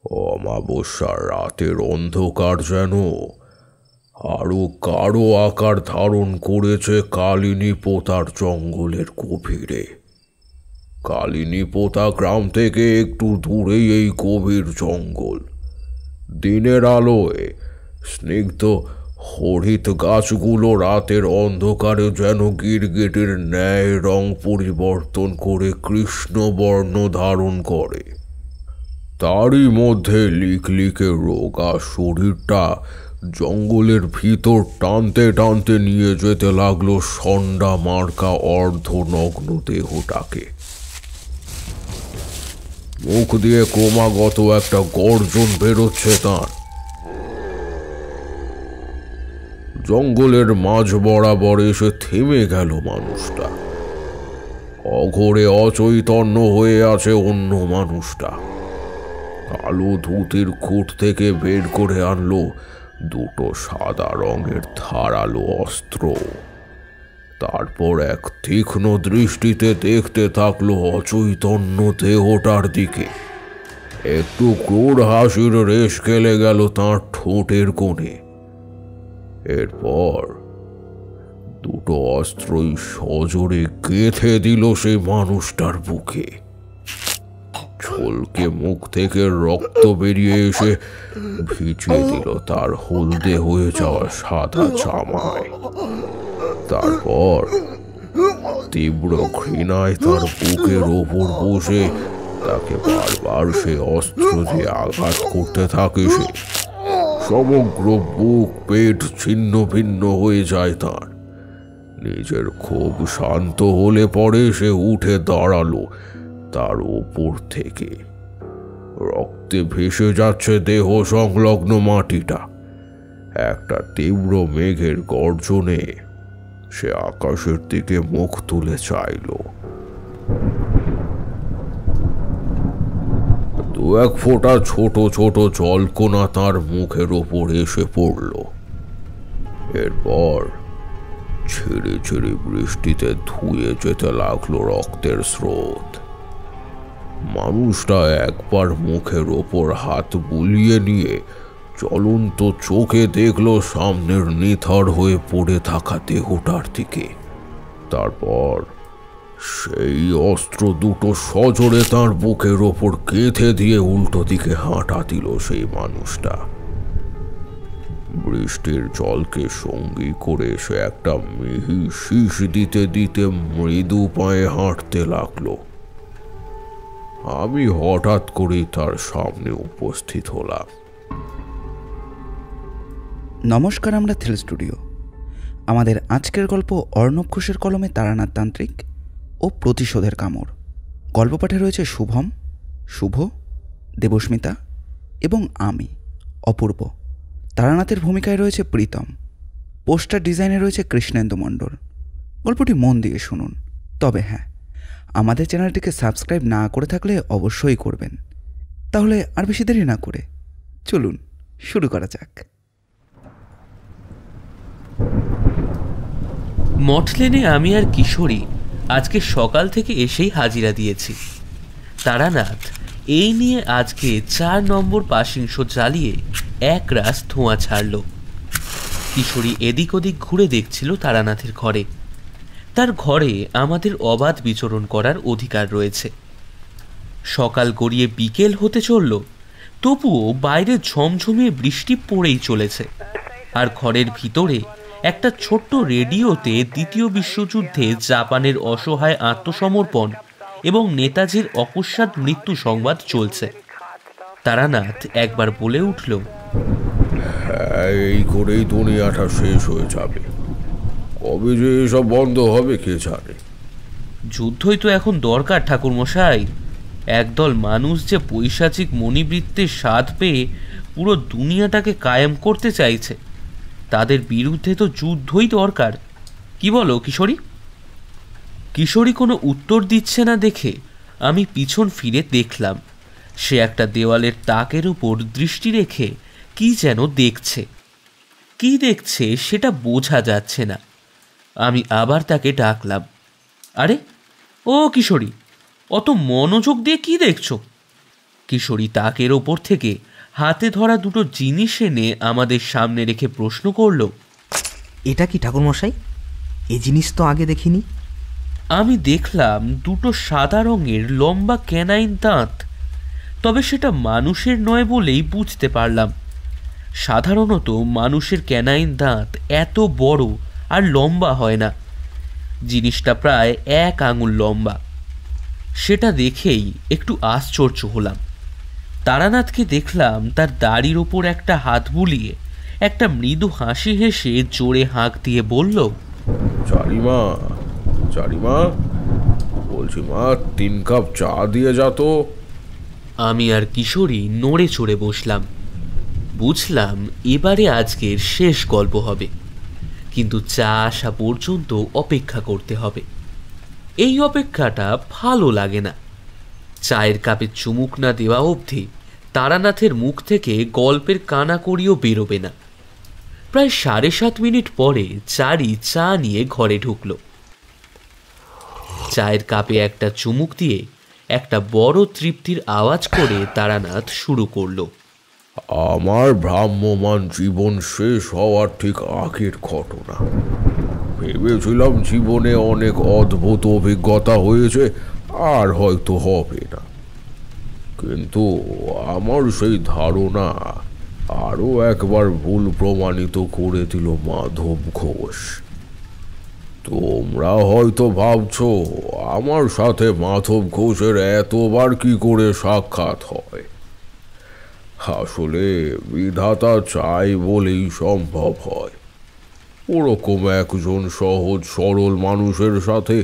অমাবস্যার রাতের অন্ধকার যেন আরো কারো আকার ধারণ করেছে কালিনীপোতার জঙ্গলের গভীরে। কালিনীপোতা গ্রাম থেকে একটু দূরেই এই গভীর জঙ্গল। দিনের আলোয় স্নিগ্ধ হরিত গাছগুলো রাতের অন্ধকারে যেন গিরগিটির ন্যায় রং পরিবর্তন করে কৃষ্ণবর্ণ ধারণ করে। তারই মধ্যে লিকলিকে রোগা শরীরটা জঙ্গলের ভিতর টানতে টানতে নিয়ে যেতে লাগলো সন্ডা মার্কা অর্ধনগ্ন দেহটাকে। মুখ দিয়ে ক্রমাগত একটা গর্জন বেরোচ্ছে তার। জঙ্গলের মাঝ বরাবর এসে থেমে গেল মানুষটা। অঘোরে অচৈতন্য হয়ে আছে অন্য মানুষটা। কালো ধুতির খুঁট থেকে বের করে আনলো দুটো সাদা রঙের ধারালো অস্ত্র। তারপর এক তীক্ষ্ণ দৃষ্টিতে দেখতে থাকলো অচৈতন্য দেহটার দিকে। একটু ক্রূর হাসির রেশ খেলে গেল তার ঠোঁটের কোণে। এরপর দুটো অস্ত্রই সজোরে গেঁথে দিল সেই মানুষটার বুকে। ছলকে মুখ থেকে রক্ত বেরিয়ে এসে ভিজিয়ে দিল তার হলদে হয়ে যাওয়া সাদা জামায়। তারপর তীব্র ঘৃণায় তার বুকের ওপর বসে তাকে বারবার সে অস্ত্র দিয়ে আঘাত করতে থাকে। সে সমগ্র বুক পেট ছিন্ন ভিন্ন হয়ে যায় তার। নিজের খুব শান্ত হলে পরে সে উঠে দাঁড়ালো তার ওপর থেকে। রক্তে ভেসে যাচ্ছে দেহ সংলগ্ন মাটিটা। একটা তীব্র মেঘের গর্জনে সে আকাশের দিকে মুখ তুলে চাইল। দু এক ফোঁটা ছোট ছোট জলকণা তার মুখের ওপর এসে পড়ল। এরপর ছিঁড়ে ছিঁড়ে বৃষ্টিতে ধুয়ে যেতে লাগলো রক্তের স্রোত। মানুষটা একবার মুখের ওপর হাত বুলিয়ে নিয়ে জ্বলন্ত চোখে দেখলো সামনের নিথর হয়ে পড়ে থাকা দেহটার দিকে। তারপর সেই অস্ত্র দুটো সজোরে তার বুকের ওপর গেঁথে দিয়ে উল্টো দিকে হাঁটা দিল সেই মানুষটা। বৃষ্টির জলকে সঙ্গী করে সে একটা মিহি শীষ দিতে দিতে মৃদু পায়ে হাঁটতে লাগলো। আমি হঠাৎ করেই তার সামনে উপস্থিত হলাম। নমস্কার, আমরা থ্রিল স্টুডিও। আমাদের আজকের গল্প অর্ণব ঘোষের কলমে তারানাথ তান্ত্রিক ও প্রতিশোধের কামড়। গল্প পাঠে রয়েছে শুভম, শুভ, দেবস্মিতা এবং আমি অপূর্ব। তারানাথের ভূমিকায় রয়েছে প্রীতম। পোস্টার ডিজাইনে রয়েছে কৃষ্ণেন্দু মণ্ডল। গল্পটি মন দিয়ে শুনুন। তবে হ্যাঁ, আমাদের চ্যানেলটিকে সাবস্ক্রাইব না করে থাকলে অবশ্যই করবেন। তাহলে আর বেশি দেরি না করে চলুন শুরু করা যাক। মঠলেনে আমি আর কিশোরী আজকে সকাল থেকে এসেই হাজিরা দিয়েছি। তারানাথ এই নিয়ে আজকে 4 নম্বর পাশিংশ জ্বালিয়ে এক রাস ধোঁয়া ছাড়ল। কিশোরী এদিক ওদিক ঘুরে দেখছিল তারানাথের ঘরে। তার ঘরে আমাদের অবাধ বিচরণ করার অধিকার রয়েছে। সকাল গড়িয়ে বিকেল হতে চলল, তবুও বাইরে ঝমঝমিয়ে বৃষ্টি পড়েই চলেছে। আর ঘরের ভিতরে একটা ছোট্ট রেডিওতে দ্বিতীয় বিশ্বযুদ্ধে জাপানের অসহায় আত্মসমর্পণ এবং নেতাজির অকস্মাৎ মৃত্যু সংবাদ চলছে। তারানাথ একবার বলে উঠল, হ্যাঁ, এই করেই দুনিয়াটা শেষ হয়ে যাবে। কবে যে এসব বন্ধ হবে কে জানে। যুদ্ধই তো এখন দরকার ঠাকুরমশাই। একদল মানুষ যে পৈশাচিক মণিবৃত্তের স্বাদ পেয়ে পুরো দুনিয়াটাকে কায়েম করতে চাইছে, তাদের বিরুদ্ধে তো যুদ্ধই দরকার। কি বলো কিশোরী? কিশোরী কোনো উত্তর দিচ্ছে না দেখে আমি পিছন ফিরে দেখলাম সে একটা দেওয়ালের তাকের উপর দৃষ্টি রেখে কি যেন দেখছে। কি দেখছে সেটা বোঝা যাচ্ছে না। আমি আবার তাকে ডাকলাম, আরে ও কিশোরী, অত মনোযোগ দিয়ে কি দেখছো? কিশোরী তাকের ওপর থেকে হাতে ধরা দুটো জিনিস এনে আমাদের সামনে রেখে প্রশ্ন করল, এটা কি ঠাকুরমশাই? এই জিনিস তো আগে দেখিনি। আমি দেখলাম দুটো সাদা রঙের লম্বা ক্যানাইন দাঁত, তবে সেটা মানুষের নয় বলেই বুঝতে পারলাম। সাধারণত মানুষের ক্যানাইন দাঁত এত বড় আর লম্বা হয় না। জিনিসটা প্রায় 1 আঙুল লম্বা। সেটা দেখেই একটু আশ্চর্য হলাম। তারানাথকে দেখলাম তার দাড়ির ওপর একটা হাত বুলিয়ে একটা মৃদু হাসি হেসে জোরে হাঁক দিয়ে বলল, চারিমা, চারিমা, বলছি মা 3 কাপ চা দিয়ে যা তো। আমি আর কিশোরী নড়ে চড়ে বসলাম। বুঝলাম এবারে আজকের শেষ গল্প হবে, কিন্তু চা আসা পর্যন্ত অপেক্ষা করতে হবে। এই অপেক্ষাটা ভালো লাগে না। চায়ের কাপে চুমুক না দেওয়া অবধি তারানাথের মুখ থেকে গল্পের কানাকড়িও বেরোবে না। প্রায় 7.5 মিনিট পরে চারি চা নিয়ে ঘরে ঢুকল। চায়ের কাপে একটা চুমুক দিয়ে একটা বড় তৃপ্তির আওয়াজ করে তারানাথ শুরু করলো, আমার ভ্রাম্যমান জীবন শেষ হওয়ার ঠিক আগের ঘটনা। ভেবেছিলাম জীবনে অনেক অদ্ভুত অভিজ্ঞতা হয়েছে, আর হয়তো হবে না, কিন্তু আমার সেই ধারণা আরও একবার ভুল প্রমাণিত করে দিল মাধব ঘোষ। তোমরা হয়তো ভাবছো আমার সাথে মাধব ঘোষের এতবার কি করে সাক্ষাৎ হয়। আসলে বিধাতা চাই বলেই সম্ভব হয়। ওরকম একজন সহজ সরল মানুষের সাথে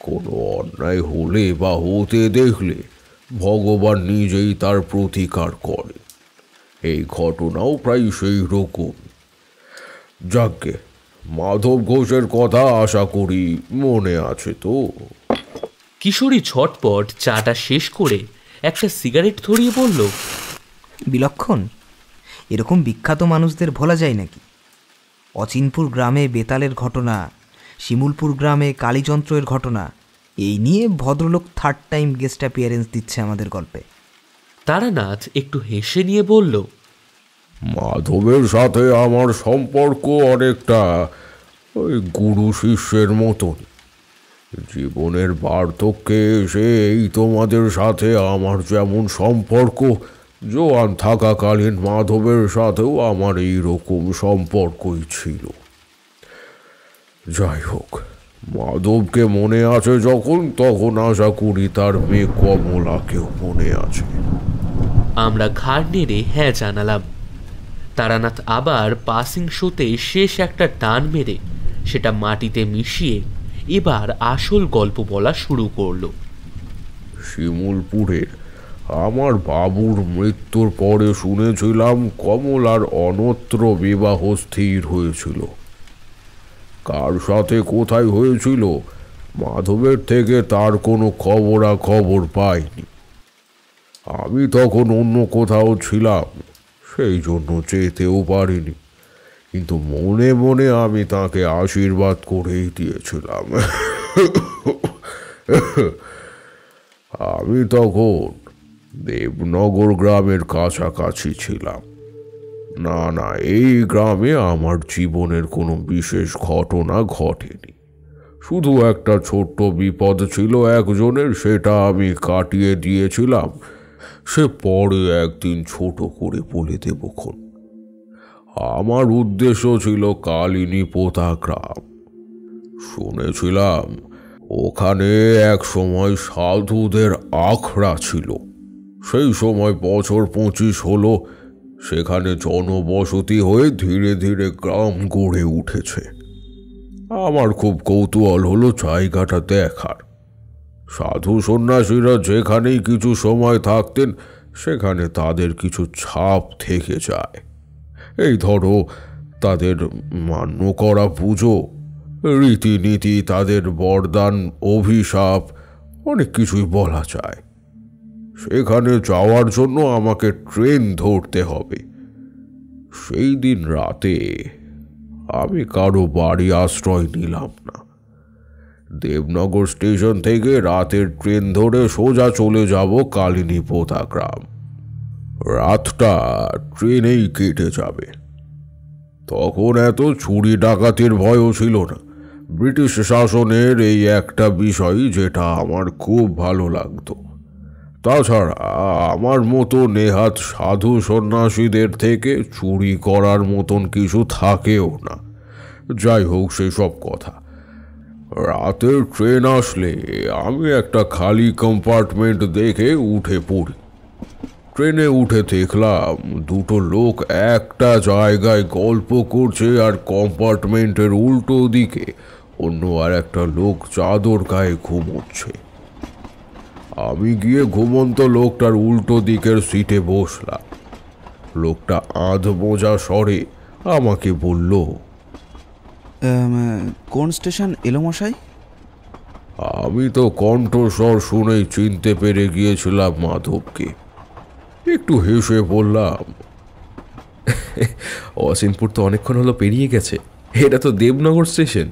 কোনো অন্যায় হলে বা হতে দেখলে ভগবান নিজেই তার প্রতিকার করে। এই ঘটনাও প্রায় সেই রকম। যাকে মাধব ঘোষের কথা আশা করি মনে আছে তো? কিশোরী ঝটপট চাটা শেষ করে একটা সিগারেট ধরিয়ে বলল, বিলক্ষণ। এরকম বিখ্যাত মানুষদের ভোলা যায় নাকি? অচিনপুর গ্রামে বেতালের ঘটনা, শিমুলপুর গ্রামে কালীযন্ত্রের ঘটনা, এই নিয়ে ভদ্রলোক 3rd টাইম গেস্ট অ্যাপিয়ারেন্স দিচ্ছে আমাদের গল্পে। তারানাথ একটু হেসে নিয়ে বলল, মাধবের সাথে আমার সম্পর্ক অনেকটা ওই গুরু শিষ্যের মতন। জীবনের বার্ধক্যে এসে এই তোমাদের সাথে আমার যেমন সম্পর্ক, জোয়ান থাকাকালীন মাধবের সাথেও আমার এইরকম সম্পর্কই ছিল। যাই হোক, মাধবকে মনে আছে যখন, তখন আশা করি তার মেয়ে কমলাকেও মনে আছে। আমরা ঘাড় নেড়ে হ্যাঁ জানালাম। তারানাথ আবার পাসিং শোতে শেষ একটা টান মেরে সেটা মাটিতে মিশিয়ে এবার আসল গল্প বলা শুরু করলো। শিমুলপুরের আমার বাবুর মৃত্যুর পরে শুনেছিলাম কমলার অন্যত্র বিবাহ স্থির হয়েছিল। কার সাথে কোথায় হয়েছিল মাধবের থেকে তার কোনো খবর পাইনি। আমি তখন অন্য কোথাও ছিলাম, সেই জন্য যেতেও পারিনি, কিন্তু মনে মনে আমি তাকে আশীর্বাদ করেই দিয়েছিলাম। আমি তখন দেবনগর গ্রামের কাছাকাছি ছিলাম। না, এই গ্রামে আমার জীবনের কোনো বিশেষ ঘটনা ঘটেনি। শুধু একটা ছোট্ট বিপদ ছিল একজনের, সেটা আমি কাটিয়ে দিয়েছিলাম। সে পরে একদিন ছোট করে বলে দেবক্ষণ। আমার উদ্দেশ্য ছিল কালিনী পোতা গ্রাম। শুনেছিলাম ওখানে এক সময় সাধুদের আখড়া ছিল। সেই সময় বছর 25 হলো, সেখানে জনবসতি হয়ে ধীরে ধীরে গ্রাম গড়ে উঠেছে। আমার খুব কৌতূহল হলো জায়গাটা দেখার। সাধু সন্ন্যাসীরা যেখানেই কিছু সময় থাকতেন, সেখানে তাদের কিছু ছাপ থেকে যায়। এই ধরো, তাদের মান্য করা পুজো, রীতিনীতি, তাদের বরদান, অভিশাপ, অনেক কিছুই বলা যায়। সেখানে যাওয়ার জন্য আমাকে ট্রেন ধরতে হবে। সেই দিন রাতে আমি কারো বাড়ি আশ্রয় নিলাম না। দেবনগর স্টেশন থেকে রাতের ট্রেন ধরে সোজা চলে যাব কালিনী পোতা গ্রাম। রাতটা ট্রেনেই কেটে যাবে। তখন এত চুরি ডাকাতির ভয়ও ছিল না। ব্রিটিশ শাসনের এই একটা বিষয় যেটা আমার খুব ভালো লাগতো। তাছাড়া আমার মতো নেহাত সাধু সন্ন্যাসীদের থেকে চুরি করার মতন কিছু থাকেও না। যাই হোক, সেসব কথা। রাতের ট্রেন আসলে আমি একটা খালি কম্পার্টমেন্ট দেখে উঠে পড়ি। ট্রেনে উঠে দেখলাম দুটো লোক একটা জায়গায় গল্প করছে, আর কম্পার্টমেন্টের উল্টো দিকে অন্য আর একটা লোক চাদর গায়ে ঘুমোচ্ছে। আমি গিয়ে ঘুমন্ত লোকটার উল্টো দিকের সিটে বসলাম। লোকটা আধ বোঝা স্বরে আমাকে বলল, কোন স্টেশন এলো মশাই? আমি তো কণ্ঠস্বর শুনেই চিনতে পেরে গিয়েছিলাম মাধবকে। একটু হেসে বললাম, অসিনপুর তো অনেকক্ষণ হলো পেরিয়ে গেছে, এটা তো দেবনগর স্টেশন।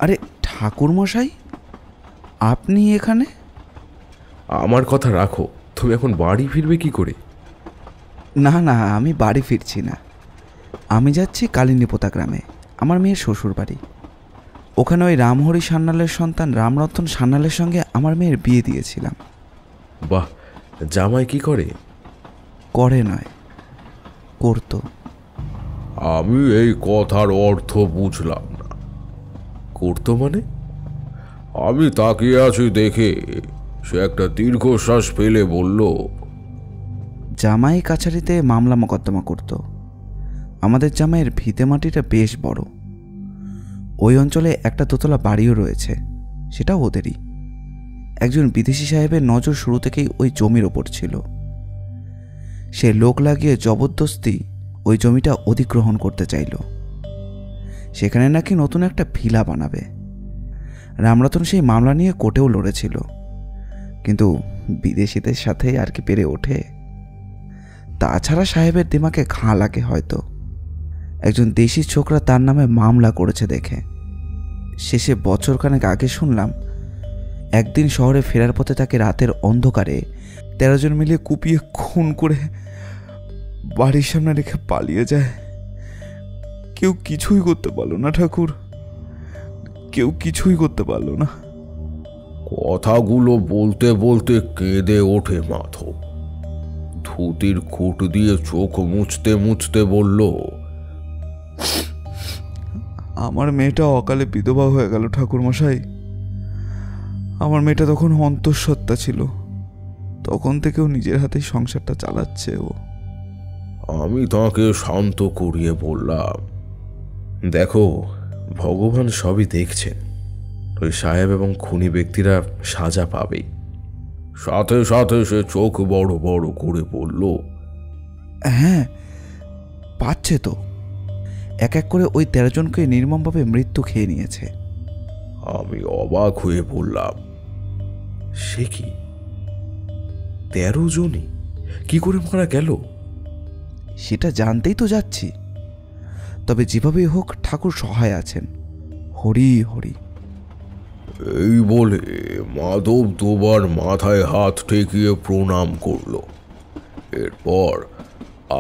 আরে ঠাকুর মশাই, আপনি এখানে? আমার কথা রাখো, তুমি এখন বাড়ি ফিরবে কি করে? না না, আমি বাড়ি ফিরছি না। আমি যাচ্ছি কালিনীপোতা গ্রামে, আমার মেয়ের শ্বশুর বাড়ি। ওখানে ওই রামহরি সান্যালের সন্তান রামরতন সান্যালের সঙ্গে আমার মেয়ের বিয়ে দিয়েছিলাম। বাহ, জামাই কি করে? করে নয়, করতো। আমি এই কথার অর্থ বুঝলাম না। করতো মানে? আমি তাকিয়ে আছি দেখে সে একটা দীর্ঘশ্বাস ফেলে বলল, জামাই কাছারিতে মামলা মোকদ্দমা করত। আমাদের জামাইয়ের ভিটে মাটিটা বেশ বড়। ওই অঞ্চলে একটা দোতলা বাড়িও রয়েছে, সেটাও ওদেরই। একজন বিদেশি সাহেবের নজর শুরু থেকেই ওই জমির ওপর ছিল। সে লোক লাগিয়ে জবরদস্তি ওই জমিটা অধিগ্রহণ করতে চাইল। সেখানে নাকি নতুন একটা ভিলা বানাবে। রামরতন সেই মামলা নিয়ে কোর্টেও লড়েছিল, কিন্তু বিদেশিদের সাথে আর কি পেরে ওঠে। তাছাড়া সাহেবের দিমাগে ঘা লাগে হয়তো। একজন দেশি ছোকরা তার নামে মামলা করেছে দেখে। শেষে বছরখানেক আগে শুনলাম একদিন শহরে ফেরার পথে তাকে রাতের অন্ধকারে 13 জন মিলিয়ে কুপিয়ে খুন করে বাড়ির সামনে রেখে পালিয়ে যায়। কেউ কিছুই করতে পারলো না ঠাকুর, কেউ কিছুই করতে পারলো না। কথাগুলো বলতে বলতে কেঁদে ওঠে মাধব। ধুতির খুঁট দিয়ে চোখ মুছতে মুছতে বলল, আমার মেয়েটা অকালে বিধবা হয়ে গেল ঠাকুর মশাই। আমার মেয়েটা তখন অন্তঃসত্ত্বা ছিল, তখন থেকেও নিজের হাতেই সংসারটা চালাচ্ছে ও। আমি তাকে শান্ত করিয়ে বললাম, দেখো, ভগবান সবই দেখছেন। ওই সাহেব এবং খুনি ব্যক্তিরা সাজা পাবেই। সাথে সাথে সে চোখ বড় বড় করে বলল, হ্যাঁ, পাচ্ছে তো। এক এক করে ওই 13 জনকে নির্মমভাবে মৃত্যু খেয়ে নিয়েছে। আমি অবাক হয়ে বললাম, সে কি, 13 জনই কি করে মারা গেল? সেটা জানতেই তো যাচ্ছি। তবে যেভাবেই হোক ঠাকুর সহায় আছেন। হরি হরি। এই বলে মাধব দুবার মাথায় হাত ঠেকিয়ে প্রণাম করল। এরপর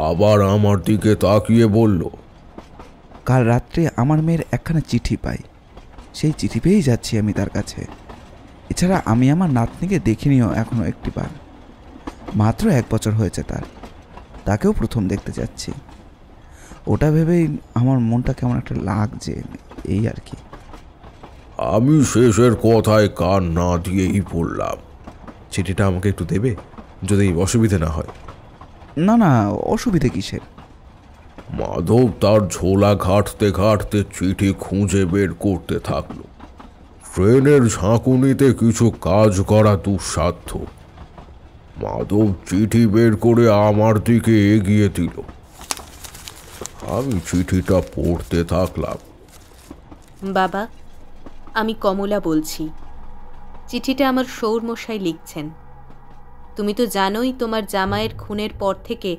আবার আমার দিকে তাকিয়ে বলল, কাল রাত্রে আমার মেয়ের একখানা চিঠি পাই। সেই চিঠি পেয়েই যাচ্ছি আমি তার কাছে। এছাড়া আমি আমার নাতনিকে দেখিনি এখনো একটিবার। মাত্র 1 বছর হয়েছে তার, তাকেও প্রথম দেখতে যাচ্ছি। ওটা ভেবেই আমার মনটা কেমন একটা লাগছে, এই আর কি। আমি শেষের কথায় কান না দিয়েই বললাম, চিঠিটা আমাকে একটু দেবে, যদি অসুবিধে না হয়? না না, অসুবিধে কিসের? মাধব তার ঝোলা ঘাঁটতে ঘাঁটতে চিঠি খুঁজে বের করতে থাকলো। ট্রেনের ঝাঁকুনিতে কিছু কাজ করা দুঃসাধ্য। মাধব চিঠি বের করে আমার দিকে এগিয়ে দিল। আমি চিঠিটা পড়তে থাকলাম। বাবা, আমি কমলা বলছি। চিঠিটা আমার সৌরমশাই লিখছেন। তুমি তো জানোই তোমার জামাইয়ের খুনের পর থেকে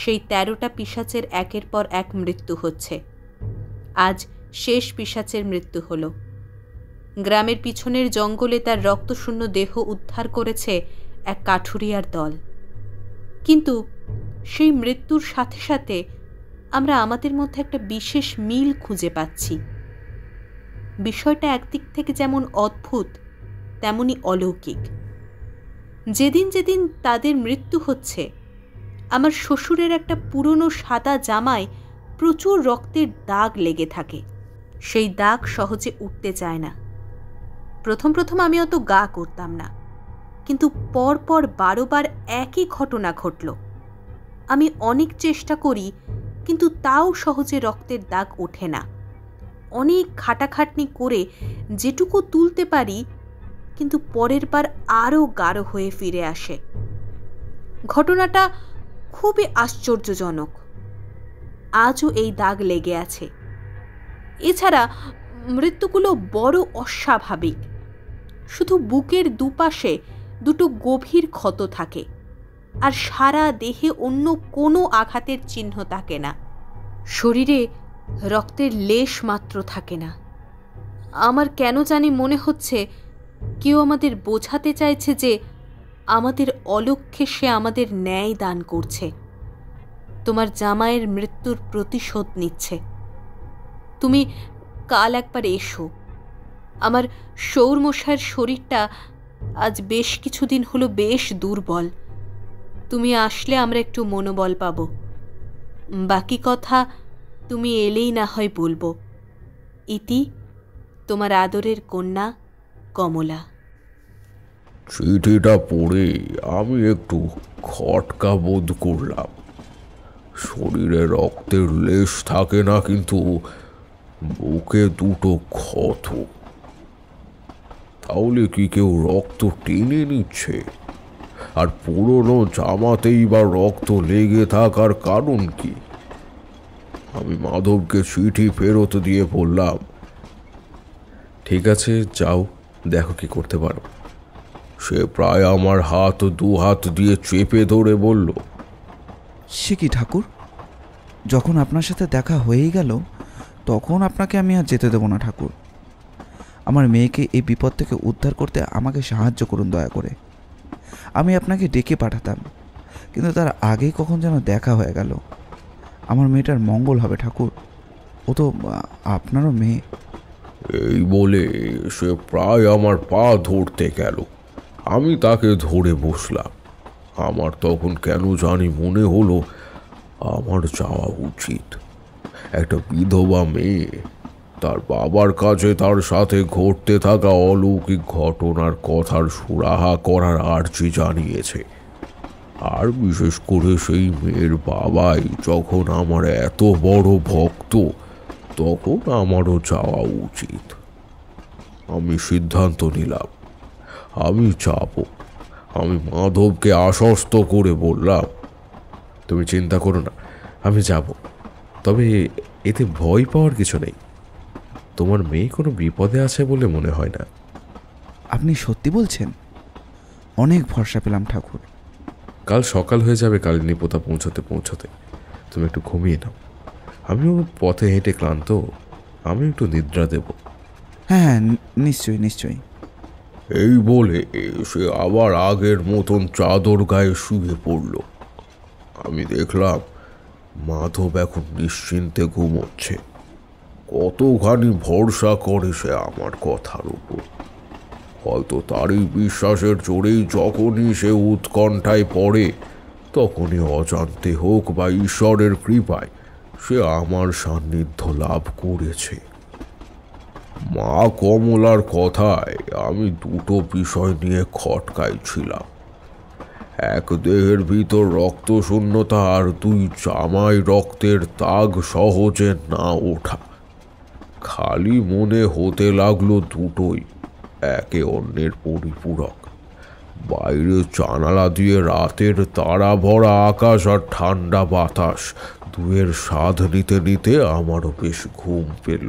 সেই 13টা পিশাচের একের পর এক মৃত্যু হচ্ছে। আজ শেষ পিশাচের মৃত্যু হলো। গ্রামের পিছনের জঙ্গলে তার রক্তশূন্য দেহ উদ্ধার করেছে এক কাঠুরিয়ার দল। কিন্তু সেই মৃত্যুর সাথে সাথে আমরা আমাদের মধ্যে একটা বিশেষ মিল খুঁজে পাচ্ছি। বিষয়টা একদিক থেকে যেমন অদ্ভুত তেমনি অলৌকিক। যেদিন যেদিন তাদের মৃত্যু হচ্ছে, আমার শ্বশুরের একটা পুরনো সাদা জামায় প্রচুর রক্তের দাগ লেগে থাকে। সেই দাগ সহজে উঠতে চায় না। প্রথম প্রথম আমি অত গা করতাম না, কিন্তু পরপর 12 বার একই ঘটনা ঘটল। আমি অনেক চেষ্টা করি, কিন্তু তাও সহজে রক্তের দাগ ওঠে না। অনেক খাটাখাটনি করে যেটুকু তুলতে পারি, কিন্তু পরের বার আরও গাঢ় হয়ে ফিরে আসে। ঘটনাটা খুবই আশ্চর্যজনক। আজও এই দাগ লেগে আছে। এছাড়া মৃত্যুগুলো বড় অস্বাভাবিক। শুধু বুকের দুপাশে দুটো গভীর ক্ষত থাকে, আর সারা দেহে অন্য কোনো আঘাতের চিহ্ন থাকে না। শরীরে রক্তের লেশ মাত্র থাকে না। আমার কেন জানি মনে হচ্ছে কেউ আমাদের বোঝাতে চাইছে যে আমাদের অলক্ষ্যে সে আমাদের ন্যায় দান করছে, তোমার জামাইয়ের মৃত্যুর প্রতিশোধ নিচ্ছে। তুমি কাল একবার এসো। আমার সৌরমশাইয়ের শরীরটা আজ বেশ কিছুদিন হলো বেশ দুর্বল। তুমি আসলে আমরা একটু মনোবল পাব। বাকি কথা তুমি এলেই না হয় বলবো। ইতি, তোমার আদরের কন্যা কমলা। চিঠিটা পড়ে আমি একটু খটকা বোধ করলাম। শরীরে রক্তের লেশ থাকে না, কিন্তু বুকে দুটো ক্ষত। তাহলে কি কেউ রক্ত টেনে নিচ্ছে? আর পুরনো জামাতেই বা রক্ত লেগে থাকার কারণ কি? আমি মাধবকে চিঠি ফেরত দিয়ে বললাম, ঠিক আছে, যাও, দেখো কি করতে পারো। সে প্রায় আমার হাত 2 হাত দিয়ে চেপে ধরে বলল, সে কি ঠাকুর, যখন আপনার সাথে দেখা হয়েই গেল তখন আপনাকে আমি আর যেতে দেবো না ঠাকুর। আমার মেয়েকে এই বিপদ থেকে উদ্ধার করতে আমাকে সাহায্য করুন দয়া করে। আমি আপনাকে ডেকে পাঠাতাম, কিন্তু তার আগেই কখন যেন দেখা হয়ে গেল। আমার মেয়েটার মঙ্গল হবে ঠাকুর, ও তো আপনারও মেয়ে। এই বলে সে প্রায় আমার পা ধরতে গেল। আমি তাকে ধরে বসলাম। আমার তখন কেন জানি মনে হলো আমার যাওয়া উচিত। একটা বিধবা মেয়ে তার বাবার কাছে তার সাথে ঘটতে থাকা অলৌকিক ঘটনার কথার সুরাহা করার আর্জি জানিয়েছে। আর বিশেষ করে সেই মেয়ের বাবাই যখন আমার এত বড় ভক্ত, তখন আমারও যাওয়া উচিত। আমি সিদ্ধান্ত নিলাম, আমি যাব। আমি মাধবকে আশ্বস্ত করে বললাম, তুমি চিন্তা করো না, আমি যাব। তবে এতে ভয় পাওয়ার কিছু নেই। তোমার মেয়ে কোনো বিপদে আছে বলে মনে হয় না। আপনি সত্যি বলছেন? অনেক ভরসা পেলাম ঠাকুর। কাল সকাল হয়ে যাবে কালিনী পোতা পৌঁছতে পৌঁছতে। তুমি একটু ঘুমিয়ে নাও। আমিও পথে হেঁটে ক্লান্ত, আমি একটু নিদ্রা দেব। হ্যাঁ হ্যাঁ, নিশ্চয়ই নিশ্চয়ই। এই বলে সে আবার আগের মতন চাদর গায়ে শুয়ে পড়ল। আমি দেখলাম মাধব এখন নিশ্চিন্তে ঘুমোচ্ছে। কতখানি ভরসা করে সে আমার কথার উপর। হয়তো তারই বিশ্বাসের জোরেই যখনই সে উৎকণ্ঠায় পড়ে, তখনই অজান্তে হোক বা ঈশ্বরের কৃপায় সে আমার সান্নিধ্য লাভ করেছে। মা কমলার কথায় আমি দুটো বিষয় নিয়ে খটকাই ছিলাম। এক, দেহের ভিতর রক্ত শূন্যতা, আর 2, জামায় রক্তের দাগ সহজে না ওঠা। খালি মনে হতে লাগলো দুটোই একে অন্যের পরিপূরক। বাইরে জানালা দিয়ে রাতের তারা ভরা আকাশ আর ঠান্ডা বাতাস, দুয়ের স্বাদ নিতে নিতে আমারও বেশ ঘুম পেল।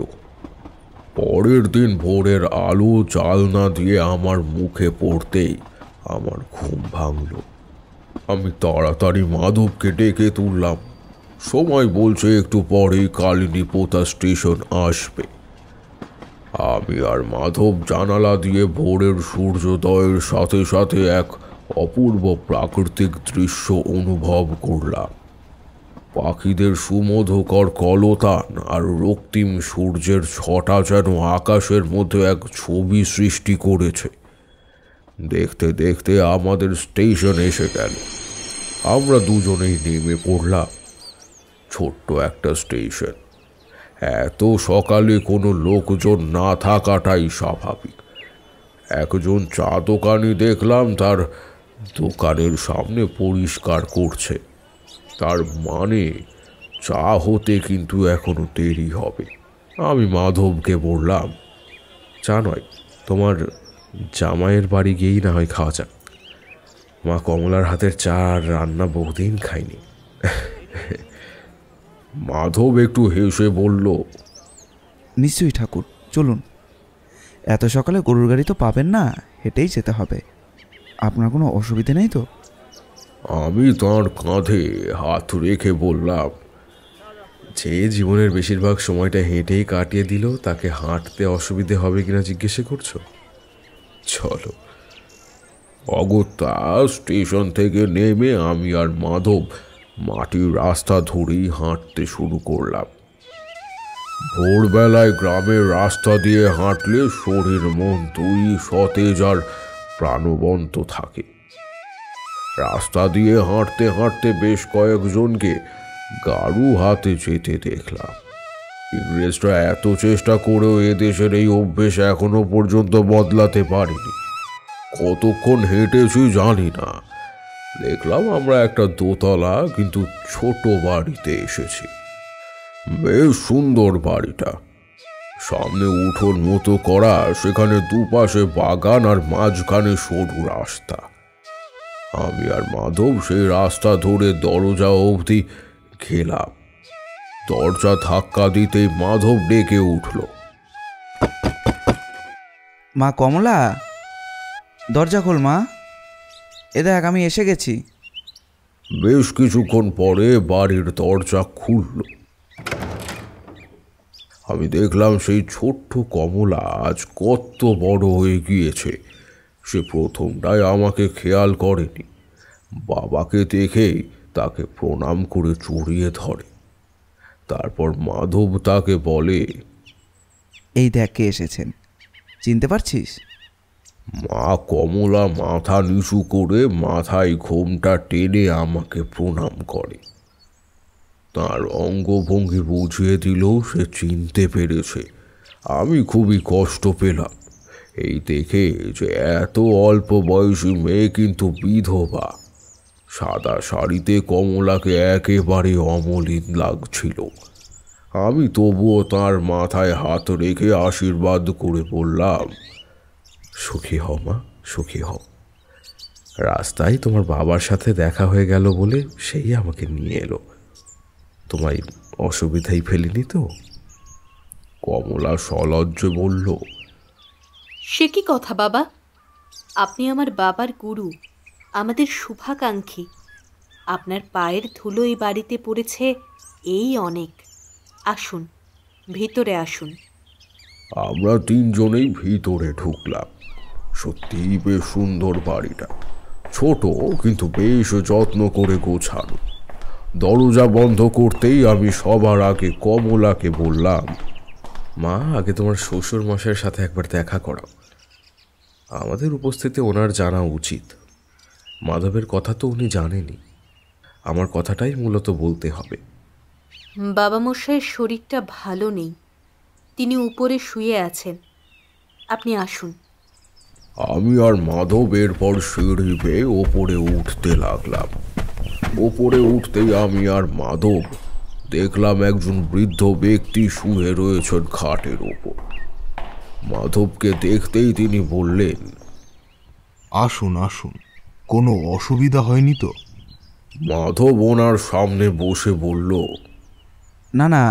পরের দিন ভোরের আলো জালনা দিয়ে আমার মুখে পড়তেই আমার ঘুম ভাঙল। আমি তাড়াতাড়ি মাধবকে ডেকে তুললাম। সময় বলছে একটু পরেই কালিনী পোতা স্টেশন আসবে। আমি আর মাধব জানালা দিয়ে ভোরের সূর্যোদয়ের সাথে সাথে এক অপূর্ব প্রাকৃতিক দৃশ্য অনুভব করলাম। পাখিদের সুমধুকর কলতান আর রক্তিম সূর্যের ছটা যেন আকাশের মধ্যে এক ছবি সৃষ্টি করেছে। দেখতে দেখতে আমাদের স্টেশন এসে গেল। আমরা দুজনেই নেমে পড়লাম। ছোট্ট একটা স্টেশন, এত সকালে কোনো লোকজন না থাকাটাই স্বাভাবিক। একজন চা দোকানি দেখলাম তার দোকানের সামনে পরিষ্কার করছে। তার মানে চা হতে কিন্তু এখনো দেরি হবে। আমি মাধবকে বললাম, চা নয়, তোমার জামাইয়ের বাড়ি গিয়েই না হয় খাওয়া যাক। মা কমলার হাতের চা আর রান্না বহুদিন খাইনি। মাধব একটু হেসে বলল, নিশ্চয়ই ঠাকুর, চলুন। এত সকালে গরুর গাড়ি তো পাবেন না, হেঁটেই যেতে হবে। আপনার কোনো অসুবিধে নেই তো? আমি তাঁর কাঁধে হাত রেখে বললাম, যে জীবনের বেশিরভাগ সময়টা হেঁটেই কাটিয়ে দিল, তাকে হাঁটতে অসুবিধে হবে কিনা জিজ্ঞেস করছো? চলো। অগত্যা স্টেশন থেকে নেমে আমি আর মাধব মাটির রাস্তা ধরেই হাঁটতে শুরু করলাম। ভোরবেলায় গ্রামের রাস্তা দিয়ে হাঁটলে শরীর মন দুই সতেজ আর প্রাণবন্ত থাকে। রাস্তা দিয়ে হাঁটতে হাঁটতে বেশ কয়েকজনকে গাড়ু হাতে যেতে দেখলাম। ইংরেজরা এত চেষ্টা করেও এদেশের এই অভ্যেস এখনো পর্যন্ত বদলাতে পারেনি। কতক্ষণ হেঁটেছি জানি না। দেখলাম আমরা একটা দোতলা কিন্তু ছোট বাড়িতে এসেছি। বেশ সুন্দর বাড়িটা। সামনে উঠোন মতো করা, সেখানে দুপাশে বাগান আর মাঝখানে সরু রাস্তা। আমি আর মাধব সেই রাস্তা ধরে দরজা অবধি গেলাম। দরজা ধাক্কা দিতেই মাধব ডেকে উঠল, মা কমলা, দরজা খোল মা, এ দেখ আমি এসে গেছি। বেশ কিছুক্ষণ পরে বাড়ির দরজা খুলল। আমি দেখলাম সেই ছোট্ট কমলা আজ কত বড় হয়ে গিয়েছে। সে প্রথমটাই আমাকে খেয়াল করেনি। বাবাকে দেখেই তাকে প্রণাম করে জড়িয়ে ধরে। তারপর মাধব তাকে বলে, এই দেখ কে এসেছেন, চিনতে পারছিস? মা কমলা মাথা নিচু করে মাথায় ঘোমটা টেনে আমাকে প্রণাম করে। তার অঙ্গভঙ্গি বুঝিয়ে দিল সে চিনতে পেরেছে। আমি খুবই কষ্ট পেলাম এই দেখে যে এত অল্প বয়সী মেয়ে কিন্তু বিধবা। সাদা শাড়িতে কমলাকে একেবারে অমলিন লাগছিল। আমি তবুও তার মাথায় হাত রেখে আশীর্বাদ করে বললাম, সুখী হও মা, সুখী হও। রাস্তায় তোমার বাবার সাথে দেখা হয়ে গেল বলে সেই আমাকে নিয়ে এলো। তোমায় অসুবিধাই ফেলিনি তো? কমলা সলজ্জে বলল, সে কি কথা বাবা? আপনি আমার বাবার গুরু, আমাদের শুভাকাঙ্ক্ষী। আপনার পায়ের ধুলো এই বাড়িতে পড়েছে, এই অনেক। আসুন, ভিতরে আসুন। আমরা তিনজনেই ভিতরে ঢুকলাম। সত্যিই বেশ সুন্দর বাড়িটা। ছোট কিন্তু বেশ যত্ন করে গোছানো। দরজা বন্ধ করতেই আমি সবার আগে কমলাকে বললাম, মা, আগে তোমার শ্বশুর মশাইয়ের সাথে একবার দেখা করাও। আমাদের উপস্থিতি ওনার জানা উচিত। মাধবের কথা তো উনি জানেনি। আমার কথাটাই মূলত বলতে হবে। বাবা মশাইয়ের শরীরটা ভালো নেই, তিনি উপরে শুয়ে আছেন। আপনি আসুন। আমি আর মাধব এরপর সিঁড়ি বেয়ে ওপরে উঠতে লাগলাম। ওপরে উঠতেই আমি আর মাধব দেখলাম একজন বৃদ্ধ ব্যক্তি শুয়ে রয়েছেন খাটের ওপর। মাধবকে দেখতেই তিনি বললেন, আসুন আসুন, কোনো অসুবিধা হয়নি তো? মাধব ওনার সামনে বসে বলল, না না,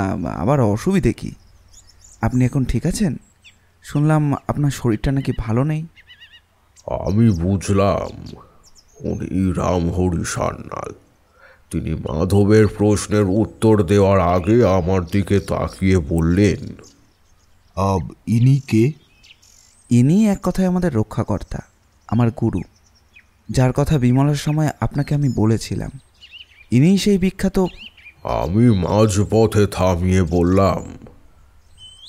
আবার অসুবিধে কি? আপনি এখন ঠিক আছেন? শুনলাম আপনার শরীরটা নাকি ভালো নেই। আমি বুঝলাম উনি রামহরি সান্যাল। তিনি মাধবের প্রশ্নের উত্তর দেওয়ার আগে আমার দিকে তাকিয়ে বললেন, ইনি কে? ইনি এক কথায় আমাদের রক্ষাকর্তা, আমার গুরু। যার কথা বিমলার সময় আপনাকে আমি বলেছিলাম। ইনিই সেই বিখ্যাত। আমি মাঝপথে থামিয়ে বললাম,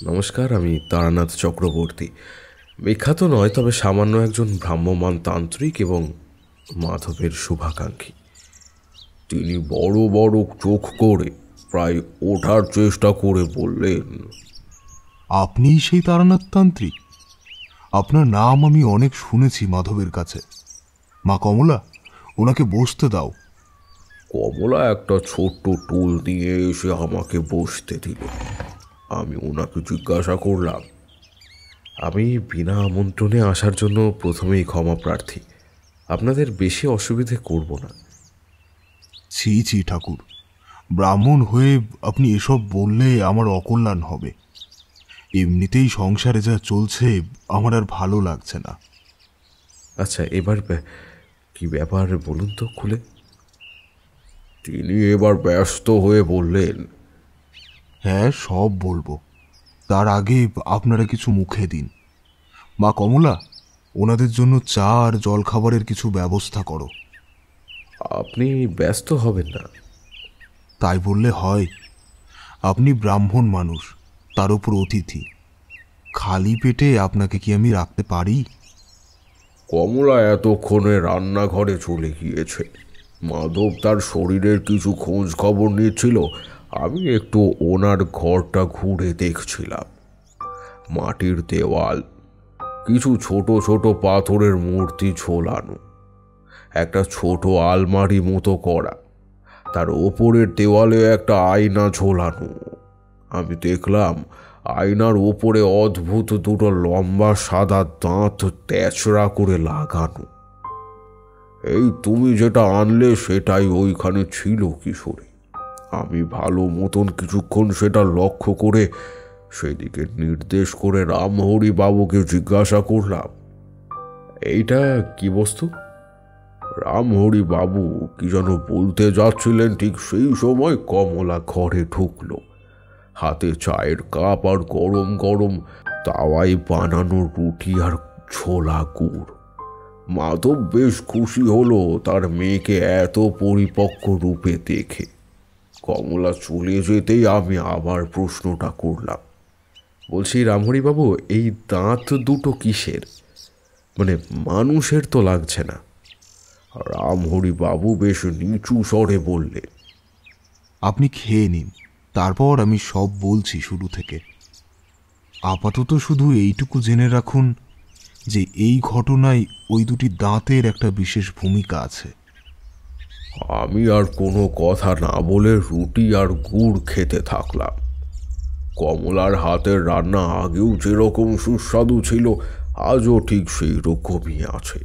নমস্কার, আমি তারানাথ চক্রবর্তী। বিখ্যাত নয়, তবে সামান্য একজন ভ্রাম্যমান তান্ত্রিক এবং মাধবের শুভাকাঙ্ক্ষী। তিনি বড় বড় চোখ করে প্রায় ওঠার চেষ্টা করে বললেন, আপনিই সেই তারানাথ তান্ত্রিক? আপনার নাম আমি অনেক শুনেছি মাধবের কাছে। মা কমলা, ওনাকে বসতে দাও। কমলা একটা ছোট্ট টুল দিয়ে এসে আমাকে বসতে দিল। আমি ওনাকে জিজ্ঞাসা করলাম, আমি বিনা আমন্ত্রণে আসার জন্য প্রথমেই ক্ষমা প্রার্থী। আপনাদের বেশি অসুবিধে করব না। ছি ছি ঠাকুর, ব্রাহ্মণ হয়ে আপনি এসব বললে আমার অকল্যাণ হবে। এমনিতেই সংসারে যা চলছে আমার আর ভালো লাগছে না। আচ্ছা, এবার কি ব্যাপার বলুন তো খুলে। তিনি এবার ব্যস্ত হয়ে বললেন, হ্যাঁ, সব বলবো। তার আগে আপনারা কিছু মুখে দিন। মা কমলা, ওনাদের জন্য চা আর জলখাবারের কিছু ব্যবস্থা করো। আপনি ব্যস্ত হবেন না। তাই বললে হয়? আপনি ব্রাহ্মণ মানুষ, তার উপর অতিথি। খালি পেটে আপনাকে কি আমি রাখতে পারি? কমলা এতক্ষণে রান্নাঘরে চলে গিয়েছে। মাধব তার শরীরের কিছু খোঁজ খবর নিচ্ছিল। আমি একটু ওনার ঘরটা ঘুরে দেখছিলাম। মাটির দেওয়াল, কিছু ছোট ছোট পাথরের মূর্তি ঝোলানো, একটা ছোট আলমারি মতো করা, তার ওপরের দেওয়ালে একটা আয়না ঝোলানো। আমি দেখলাম আয়নার ওপরে অদ্ভুত দুটো লম্বা সাদা দাঁত তেচড়া করে লাগানো। এই তুমি যেটা আনলে সেটাই ওইখানে ছিল কিশোরী। আমি ভালো মতন কিছুক্ষণ সেটা লক্ষ্য করে সেদিকে নির্দেশ করে রামহরি বাবুকে জিজ্ঞাসা করলাম, এইটা কি বস্তু? রামহরি বাবু কি যেন বলতে যাচ্ছিলেন, ঠিক সেই সময় কমলা ঘরে ঢুকলো। হাতে চায়ের কাপ আর গরম গরম তাওয়ায় বানানো রুটি আর ছোলা গুড়। মাধব বেশ খুশি হলো তার মেয়েকে এত পরিপক্ক রূপে দেখে। কমলা চলে যেতেই আমি আবার প্রশ্নটা করলাম, বলছি রামহরিবাবু, এই দাঁত দুটো কিসের? মানে মানুষের তো লাগছে না। রামহরিবাবু বেশ নিচু স্বরে বললেন, আপনি খেয়ে নিন, তারপর আমি সব বলছি শুরু থেকে। আপাতত শুধু এইটুকু জেনে রাখুন যে এই ঘটনায় ওই দুটি দাঁতের একটা বিশেষ ভূমিকা আছে। আমি আর কোনো কথা না বলে রুটি আর গুড় খেতে থাকলাম। কমলার হাতের রান্না আগেও যেরকম সুস্বাদু ছিল, আজও ঠিক সেই রকমই আছে।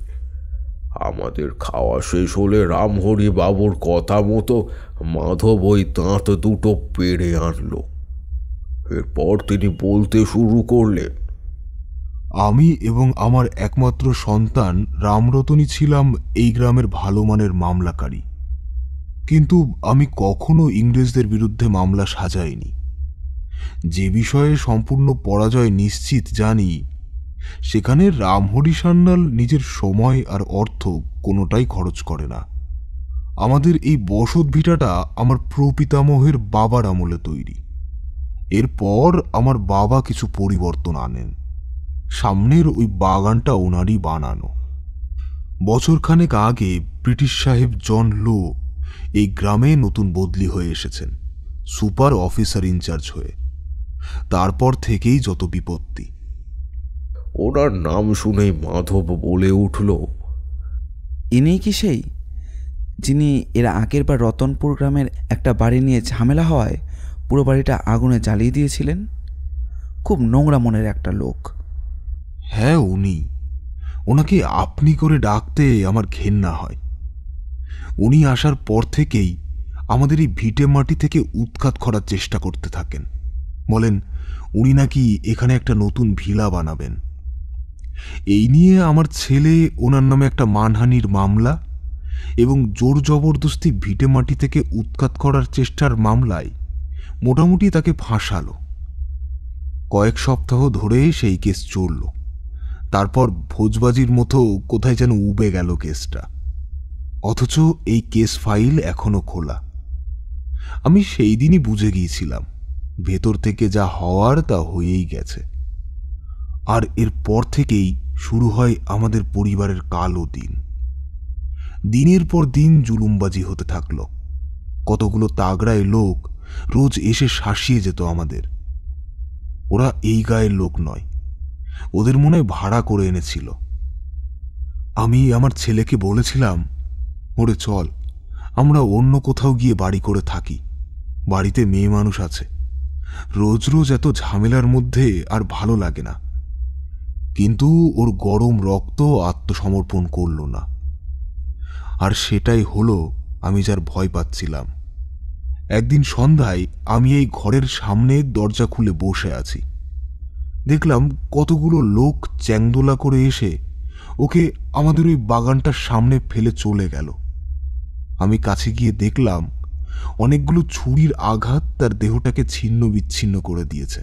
আমাদের খাওয়া শেষ হলে রামহরি বাবুর কথা মতো মাধব ওই দাঁত দুটো পেড়ে আনলো। এরপর তিনি বলতে শুরু করলেন, আমি এবং আমার একমাত্র সন্তান রামরতনই ছিলাম এই গ্রামের ভালো মানের মামলাকারী। কিন্তু আমি কখনো ইংরেজদের বিরুদ্ধে মামলা সাজাইনি। যে বিষয়ে সম্পূর্ণ পরাজয় নিশ্চিত জানি, সেখানে রামহরি সান্যাল নিজের সময় আর অর্থ কোনোটাই খরচ করে না। আমাদের এই বসত ভিটাটা আমার প্রপিতামহের বাবার আমলে তৈরি। এরপর আমার বাবা কিছু পরিবর্তন আনেন। সামনের ওই বাগানটা ওনারই বানানো। বছরখানেক আগে ব্রিটিশ সাহেব জন লো এই গ্রামে নতুন বদলি হয়ে এসেছেন, সুপার অফিসার ইনচার্জ হয়ে। তারপর থেকেই যত বিপত্তি। ওনার নাম শুনেই মাধব বলে উঠল, ইনি কি সেই যিনি এর আগের বার রতনপুর গ্রামের একটা বাড়ি নিয়ে ঝামেলা হওয়ায় পুরো বাড়িটা আগুনে জ্বালিয়ে দিয়েছিলেন? খুব নোংরা মনের একটা লোক। হ্যাঁ, উনি। ওনাকে আপনি করে ডাকতে আমার ঘেন্না হয়। উনি আসার পর থেকেই আমাদের এই ভিটে মাটি থেকে উৎখাত করার চেষ্টা করতে থাকেন। বলেন উনি নাকি এখানে একটা নতুন ভিলা বানাবেন। এই নিয়ে আমার ছেলে ওনার নামে একটা মানহানির মামলা এবং জোর জবরদস্তি ভিটে মাটি থেকে উৎখাত করার চেষ্টার মামলায় মোটামুটি তাকে ফাঁসালো। কয়েক সপ্তাহ ধরে সেই কেস চলল। তারপর ভোজবাজির মতো কোথায় যেন উবে গেল কেসটা। অথচ এই কেস ফাইল এখনো খোলা। আমি সেই দিনই বুঝে গিয়েছিলাম ভেতর থেকে যা হওয়ার তা হয়েই গেছে। আর এরপর থেকেই শুরু হয় আমাদের পরিবারের কালো দিন। দিনের পর দিন জুলুমবাজি হতে থাকলো। কতগুলো তাগড়ায় লোক রোজ এসে শাসিয়ে যেত আমাদের। ওরা এই গায়ের লোক নয়, ওদের মনে হয় ভাড়া করে এনেছিল। আমি আমার ছেলেকে বলেছিলাম, ওরে চল আমরা অন্য কোথাও গিয়ে বাড়ি করে থাকি, বাড়িতে মেয়ে মানুষ আছে, রোজ রোজ এত ঝামেলার মধ্যে আর ভালো লাগে না। কিন্তু ওর গরম রক্ত আত্মসমর্পণ করল না। আর সেটাই হলো আমি যার ভয় পাচ্ছিলাম। একদিন সন্ধ্যায় আমি এই ঘরের সামনে দরজা খুলে বসে আছি। দেখলাম কতগুলো লোক চ্যাংদোলা করে এসে ওকে আমাদের ওই বাগানটার সামনে ফেলে চলে গেল। আমি কাছে গিয়ে দেখলাম অনেকগুলো ছুরির আঘাত তার দেহটাকে ছিন্ন বিচ্ছিন্ন করে দিয়েছে।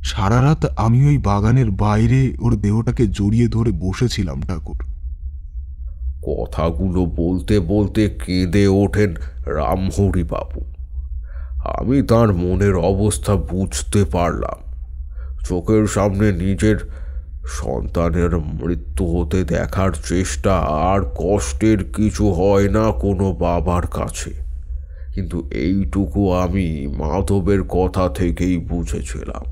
সারা রাত আমি ওই বাগানের বাইরে ওর দেহটাকে জড়িয়ে ধরে বসেছিলাম। ঠাকুর, কথাগুলো বলতে বলতে কেঁদে ওঠেন রামহরি বাবু। আমি তার মনের অবস্থা বুঝতে পারলাম। চোখের সামনে নিজের সন্তানের মৃত্যু হতে দেখার চেষ্টা আর কষ্টের কিছু হয় না কোনো বাবার কাছে। কিন্তু এইটুকু আমি মাধবের কথা থেকেই বুঝেছিলাম।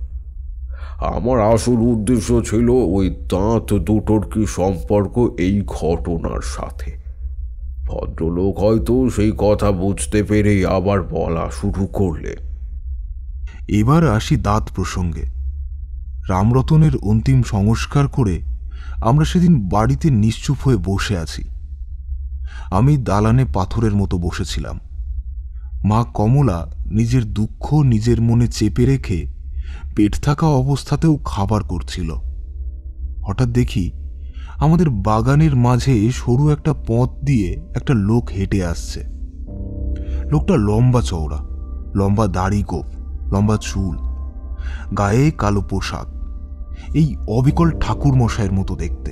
আমার আসল উদ্দেশ্য ছিল ওই দাঁত দুটোর কি সম্পর্ক এই ঘটনার সাথে। ভদ্রলোক হয়তো সেই কথা বুঝতে পেরেই আবার বলা শুরু করলেন। এবার আসি দাঁত প্রসঙ্গে। রামরতনের অন্তিম সংস্কার করে আমরা সেদিন বাড়িতে নিশ্চুপ হয়ে বসে আছি। আমি দালানে পাথরের মতো বসেছিলাম। মা কমলা নিজের দুঃখ নিজের মনে চেপে রেখে পেট থাকা অবস্থাতেও খাবার করছিল। হঠাৎ দেখি আমাদের বাগানের মাঝে সরু একটা পথ দিয়ে একটা লোক হেঁটে আসছে। লোকটা লম্বা চওড়া, লম্বা দাড়ি গোঁফ, লম্বা চুল, গায়ে কালো পোশাক, এই অবিকল ঠাকুর মশাইয়ের মতো দেখতে।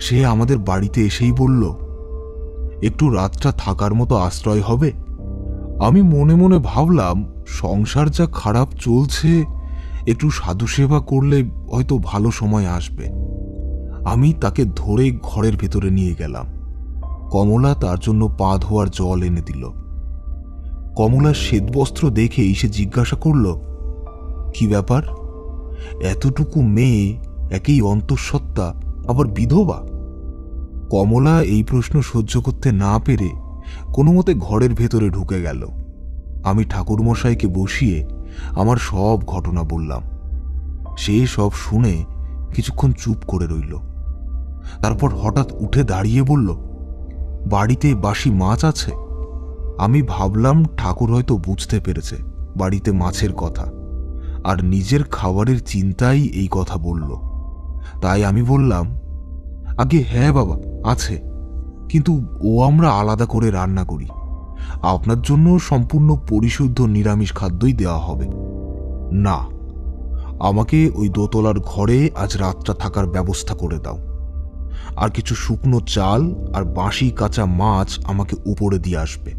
সে আমাদের বাড়িতে এসেই বলল, একটু রাতটা থাকার মতো আশ্রয় হবে? আমি মনে মনে ভাবলাম, সংসার যা খারাপ চলছে, একটু সাধু সেবা করলে হয়তো ভালো সময় আসবে। আমি তাকে ধরে ঘরের ভেতরে নিয়ে গেলাম। কমলা তার জন্য পা ধোয়ার জল এনে দিল। কমলার শ্বেতবস্ত্র দেখেই সে জিজ্ঞাসা করল, কি ব্যাপার? এতটুকু মেয়ে, একই অন্তঃসত্ত্বা, আবার বিধবা? কমলা এই প্রশ্ন সহ্য করতে না পেরে কোনো মতে ঘরের ভেতরে ঢুকে গেল। আমি ঠাকুরমশাইকে বসিয়ে আমার সব ঘটনা বললাম। সে সব শুনে কিছুক্ষণ চুপ করে রইল। তারপর হঠাৎ উঠে দাঁড়িয়ে বলল, বাড়িতে বাসি মাছ আছে? আমি ভাবলাম ঠাকুর হয়তো বুঝতে পেরেছে বাড়িতে মাছের কথা, আর নিজের খাবারের চিন্তাই এই কথা বলল। তাই আমি বললাম, আগে হ্যাঁ বাবা আছে, কিন্তু ও আমরা আলাদা করে রান্না করি। আপনার জন্য সম্পূর্ণ পরিশুদ্ধ নিরামিষ খাদ্যই দেওয়া হবে। না, আমাকে ওই দোতলার ঘরে আজ রাতটা থাকার ব্যবস্থা করে দাও। আর কিছু শুকনো চাল আর বাঁশি কাঁচা মাছ আমাকে উপরে দিয়ে আসবে।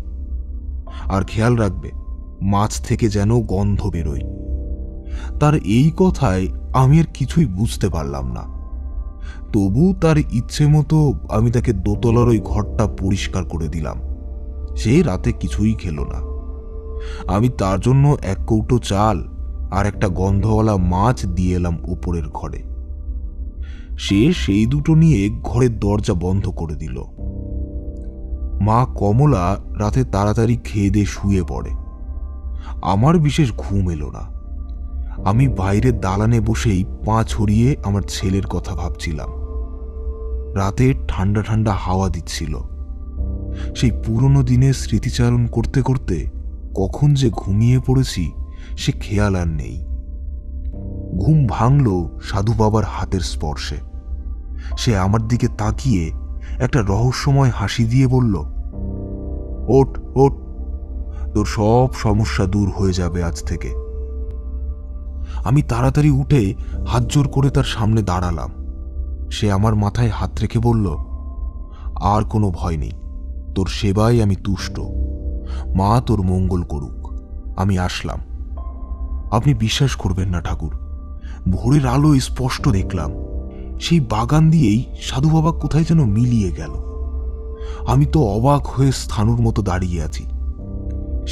আর খেয়াল রাখবে মাছ থেকে যেন গন্ধ বেরোয়। তার এই কথায় আমি আর কিছুই বুঝতে পারলাম না। তবু তার ইচ্ছে মতো আমি তাকে দোতলার ওই ঘরটা পরিষ্কার করে দিলাম। সে রাতে কিছুই খেল না। আমি তার জন্য এক কৌটো চাল আর একটা গন্ধওয়ালা মাছ দিয়ে এলাম উপরের ঘরে। সে সেই দুটো নিয়ে ঘরের দরজা বন্ধ করে দিল। মা কমলা রাতে তাড়াতাড়ি খেয়ে দিয়ে শুয়ে পড়ে। আমার বিশেষ ঘুম এলো না। আমি বাইরের দালানে বসেই পা ছড়িয়ে আমার ছেলের কথা ভাবছিলাম। রাতে ঠান্ডা ঠান্ডা হাওয়া দিচ্ছিল। সেই পুরনো দিনের স্মৃতিচারণ করতে করতে কখন যে ঘুমিয়ে পড়েছি সে খেয়াল আর নেই। ঘুম ভাঙল সাধু বাবার হাতের স্পর্শে। সে আমার দিকে তাকিয়ে একটা রহস্যময় হাসি দিয়ে বলল, ওঠ ওঠ, তোর সব সমস্যা দূর হয়ে যাবে আজ থেকে। আমি তাড়াতাড়ি উঠে হাত জোর করে তার সামনে দাঁড়ালাম। সে আমার মাথায় হাত রেখে বলল, আর কোনো ভয় নেই, তোর সেবায় আমি তুষ্ট। মা তোর মঙ্গল করুক। আমি আসলাম। আপনি বিশ্বাস করবেন না ঠাকুর, ভোরের আলো স্পষ্ট দেখলাম সেই বাগান দিয়েই সাধু বাবা কোথায় যেন মিলিয়ে গেল। আমি তো অবাক হয়ে স্থানুর মতো দাঁড়িয়ে আছি।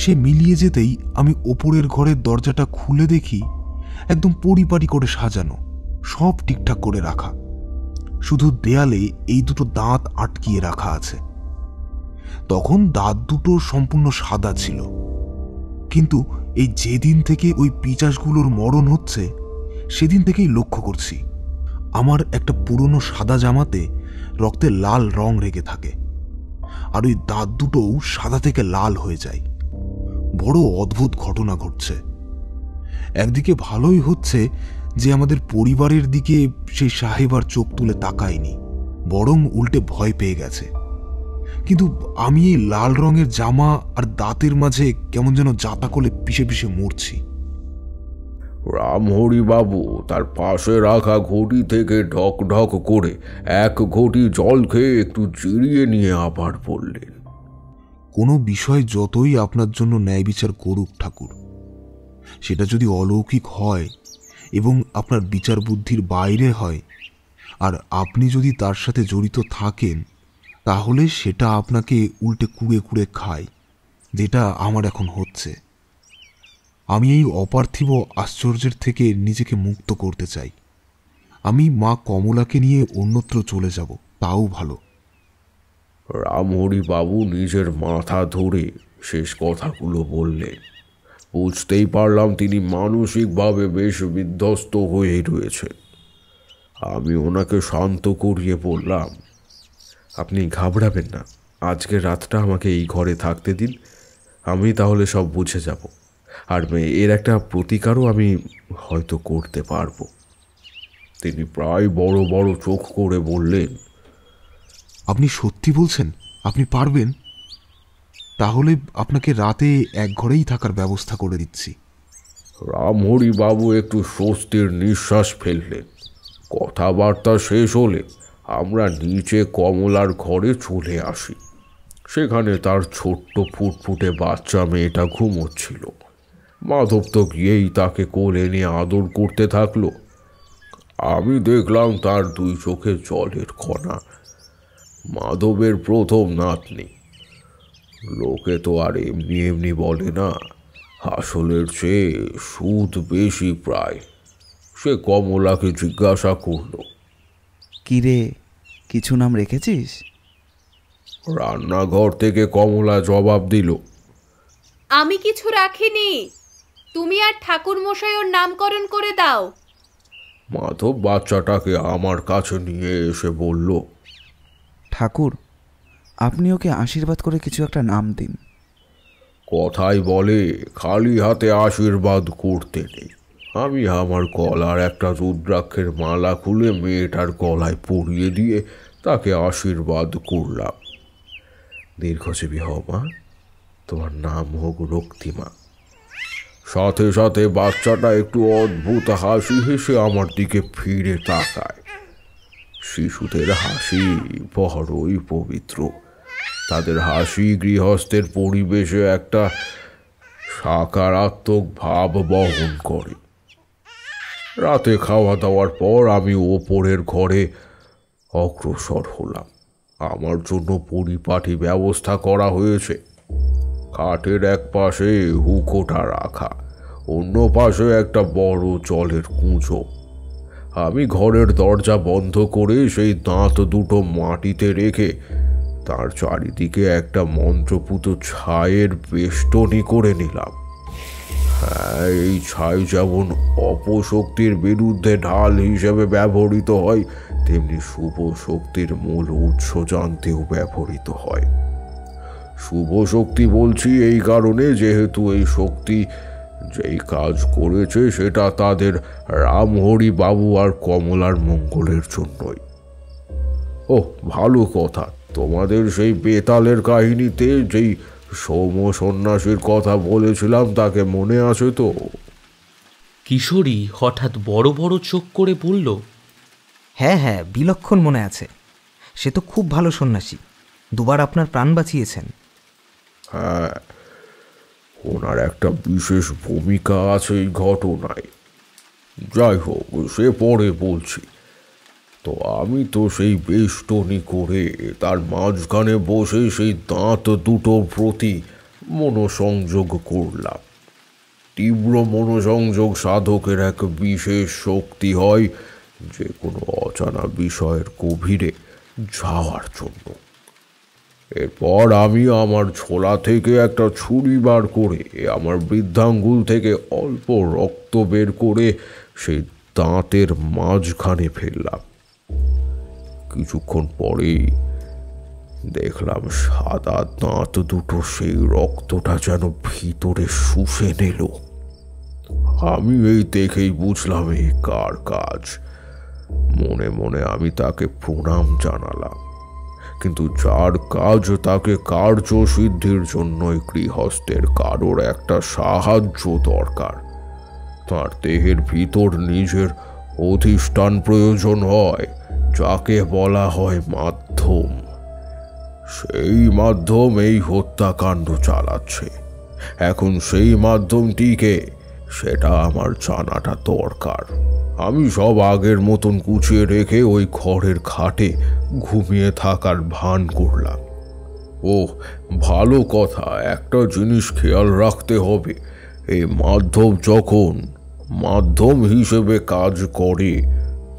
সে মিলিয়ে যেতেই আমি ওপরের ঘরের দরজাটা খুলে দেখি একদম পরিপাটি করে সাজানো, সব ঠিকঠাক করে রাখা, শুধু দেয়ালে এই দুটো দাঁত আটকিয়ে রাখা আছে। তখন দাঁত দুটো সম্পূর্ণ সাদা ছিল, কিন্তু এই যেদিন থেকে ওই পিচাসগুলোর মরণ হচ্ছে সেদিন থেকেই লক্ষ্য করছি আমার একটা পুরনো সাদা জামাতে রক্তে লাল রং রেগে থাকে, আর ওই দাঁত দুটোও সাদা থেকে লাল হয়ে যায়। বড় অদ্ভুত ঘটনা ঘটছে। একদিকে ভালোই হচ্ছে যে আমাদের পরিবারের দিকে সেই সাহেব আর চোখ তুলে তাকায়নি, বরং উল্টে ভয় পেয়ে গেছে। কিন্তু আমি এই লাল রঙের জামা আর দাঁতের মাঝে কেমন যেন যাতা করে পিষে পিষে মরছি। রামহরি বাবু তার পাশে রাখা ঘটি থেকে ঢক ঢক করে এক ঘটি জল খেয়ে একটু জিরিয়ে নিয়ে আবার বললেন, কোনো বিষয় যতই আপনার জন্য ন্যায় বিচার করুক ঠাকুর, সেটা যদি অলৌকিক হয় এবং আপনার বিচার বুদ্ধির বাইরে হয়, আর আপনি যদি তার সাথে জড়িত থাকেন, তাহলে সেটা আপনাকে উল্টে কুড়ে কুড়ে খায়, যেটা আমার এখন হচ্ছে। আমি এই অপার্থিব আশ্চর্যের থেকে নিজেকে মুক্ত করতে চাই। আমি মা কমলাকে নিয়ে অন্যত্র চলে যাব, তাও ভালো। রামহরি বাবু নিজের মাথা ধরে শেষ কথাগুলো বললেন। বুঝতেই পারলাম তিনি মানসিকভাবে বেশ বিধ্বস্ত হয়ে রয়েছেন। আমি ওনাকে শান্ত করিয়ে বললাম, আপনি ঘাবড়াবেন না, আজকের রাতটা আমাকে এই ঘরে থাকতে দিন, আমি তাহলে সব বুঝে যাব, আর এর একটা প্রতিকারও আমি হয়তো করতে পারবো। তিনি প্রায় বড় বড় চোখ করে বললেন, আপনি সত্যি বলছেন? আপনি পারবেন? তাহলে আপনাকে রাতে এক ঘরেই থাকার ব্যবস্থা করে দিচ্ছি। রামহরি বাবু একটু স্বস্তির নিঃশ্বাস ফেললেন। কথাবার্তা শেষ হলে আমরা নিচে কমলার ঘরে চলে আসি। সেখানে তার ছোট্ট ফুটফুটে বাচ্চা মেয়েটা ঘুমোচ্ছিল। মাধব তো গিয়েই তাকে কোলে নিয়ে আদর করতে থাকলো। আমি দেখলাম তার দুই চোখে জলের কণা। মাধবের প্রথম নাতনি। লোকে তো আর এমনি এমনি বলে না, আসলের চেয়ে সুদ বেশি প্রায়। সে কমলাকে জিজ্ঞাসা করল, কিরে, কিছু নাম রেখেছিস? রান্নাঘর থেকে কমলা জবাব দিল, আমি কিছু রাখিনি, তুমি আর ঠাকুর মশাই ওর নামকরণ করে দাও। মাধব বাচ্চাটাকে আমার কাছে নিয়ে এসে বলল, ঠাকুর, আপনি ওকে আশীর্বাদ করে কিছু একটা নাম দিন। কথাই বলে খালি হাতে আশীর্বাদ করতে নেই। আমি আমার গলার একটা রুদ্রাক্ষের মালা খুলে মেয়েটার গলায় পরিয়ে দিয়ে তাকে আশীর্বাদ করলাম। দীর্ঘজীবী হও মা, তোমার নাম হোক রক্তিমা। সাথে সাথে বাচ্চাটা একটু অদ্ভুত হাসি হেসে আমার দিকে ফিরে তাকায়। শিশুদের হাসি বড়ই পবিত্র। তাদের হাসি গৃহস্থের পরিবেশে একটা সকারাত্মক ভাব বহন করে। রাতে খাওয়া দাওয়ার পর আমি ওপরের ঘরে অগ্রসর হলাম। আমার জন্য পরিপাটি ব্যবস্থা করা হয়েছে। খাটের এক পাশে হুকোটা রাখা, অন্য পাশে একটা বড় জলের কুঁজো। আমি ঘরের দরজা বন্ধ করে সেই দাঁত দুটো মাটিতে রেখে তার চারিদিকে একটা মন্ত্রপুত ছায়ের বেষ্টনী করে নিলাম। হ্যাঁ, এই ছাই যেমন অপশক্তির বিরুদ্ধে ঢাল হিসেবে ব্যবহৃত হয়, তেমনি শুভ শক্তির মূল উৎস জানতেও ব্যবহৃত হয়। শুভ শক্তি বলছি এই কারণে, যেহেতু এই শক্তি যেই কাজ করেছে সেটা তাদের রামহরি বাবু আর কমলার মঙ্গলের জন্যই। ও ভালো কথা, তোমাদের সেই বেতালের কাহিনীতে যেই সৌম্য সন্ন্যাসীর কথা বলেছিলাম তাকে মনে আছে তো? কিশোরী হঠাৎ বড় বড় চোখ করে বলল, হ্যাঁ হ্যাঁ, বিলক্ষণ মনে আছে। সে তো খুব ভালো সন্ন্যাসী। দুবার আপনার প্রাণ বাঁচিয়েছেন। হ্যাঁ, ওনার একটা বিশেষ ভূমিকা আছে এই ঘটনায়। যাই হোক, সে পরে বলছি। তো আমি তো সেই বেষ্টনী করে তার মাঝখানে বসে সেই দাঁত দুটোর প্রতি মনোসংযোগ করলাম। তীব্র মনোসংযোগ সাধকের এক বিশেষ শক্তি হয় যে কোনো অজানা বিষয়ের গভীরে যাওয়ার জন্য। এরপর আমি আমার ঝোলা থেকে একটা ছুরি বার করে আমার বৃদ্ধাঙ্গুল থেকে অল্প রক্ত বের করে সেই দাঁতের মাঝখানে ফেললাম। কিছুক্ষণ পরেই দেখলাম সাদা দাঁত দুটো সেই রক্তটা যেন ভিতরে শুষে নিল। আমি এই দেখেই বুঝলাম এই কার কাজ। মনে মনে আমি তাকে প্রণাম জানালাম, কিন্তু যার কাজ তাকে কার্য সিদ্ধির জন্যই গৃহস্থের কারোর একটা সাহায্য দরকার। তার দেহের ভিতর নিজের অধিষ্ঠান প্রয়োজন হয়, যাকে বলা হয় মাধ্যম। সেই মাধ্যম এই হত্যাকাণ্ড চালাচ্ছে। এখন সেই মাধ্যমটিকে, সেটা আমার জানাটা দরকার। আমি সব আগের মতন গুছিয়ে রেখে ওই ঘরের খাটে ঘুমিয়ে থাকার ভান করলাম। ও ভালো কথা, একটা জিনিস খেয়াল রাখতে হবে, এই মাধ্যম যখন মাধ্যম হিসেবে কাজ করে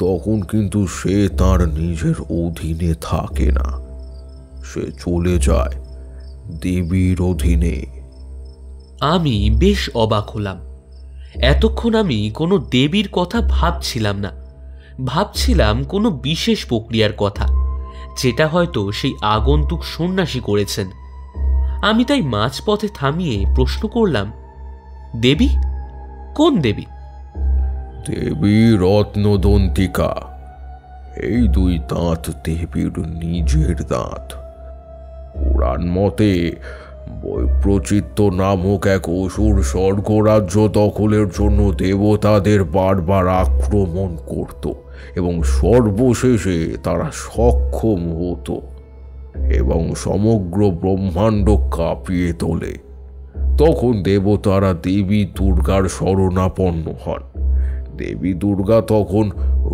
তখন কিন্তু সে তার নিজের অধীনে থাকে না, সে চলে যায় দেবীর অধীনে। আমি বেশ অবাক হলাম। এতক্ষণ আমি কোনো দেবীর কথা ভাবছিলাম না, ভাবছিলাম কোনো বিশেষ প্রক্রিয়ার কথা, যেটা হয়তো সেই আগন্তুক সন্ন্যাসী করেছেন। আমি তাই মাঝপথে থামিয়ে প্রশ্ন করলাম, দেবী? কোন দেবী? দেবী রত্নদন্তিকা। এই দুই দাঁত দেবীর নিজের দাঁত। পুরাণ মতে বৈপ্রচিত্ত নামক এক অসুর স্বর্গরাজ্য দখলের জন্য দেবতাদের বারবার আক্রমণ করত এবং সর্বশেষে তারা সক্ষম হতো এবং সমগ্র ব্রহ্মাণ্ড কাঁপিয়ে তোলে। তখন দেবতারা দেবী দুর্গার শরণাপন্ন হন। দেবী দুর্গা তখন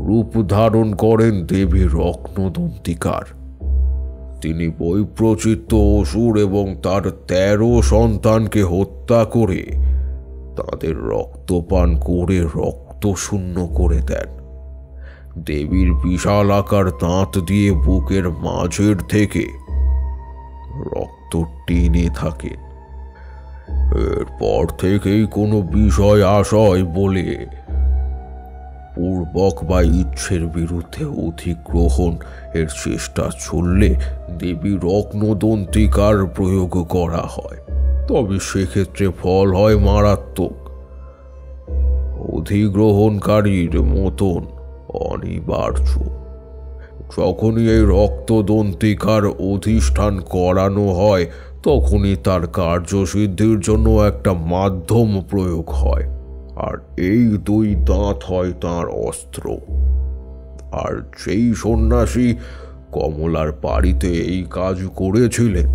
রূপ ধারণ করেন দেবী রত্নদন্তিকার। তিনি বৈপ্রচিত্ত অসুর এবং তার 13 সন্তানকে হত্যা করে তাদের রক্তপান করে রক্ত শূন্য করে দেন। দেবীর বিশাল আকার দাঁত দিয়ে বুকের মাঝের থেকে রক্ত টেনে থাকেন। এরপর থেকেই কোনো বিষয় আশয় বলে পূর্বক বা ইচ্ছের বিরুদ্ধে অধিগ্রহণ এর চেষ্টা চললে দেবী রত্নদন্তিকার প্রয়োগ করা হয়, তবে সেক্ষেত্রে ফল হয় মারাত্মক। অধিগ্রহণকারীর মতন অনিবার্য। যখনই এই রক্তদন্তিকার অধিষ্ঠান করানো হয় তখনই তার কার্যসিদ্ধির জন্য একটা মাধ্যম প্রয়োগ হয়, আর এই দুই দাঁত হয় তাঁর অস্ত্র। আর যেই সন্ন্যাসী কমলার বাড়িতে এই কাজ করেছিলেন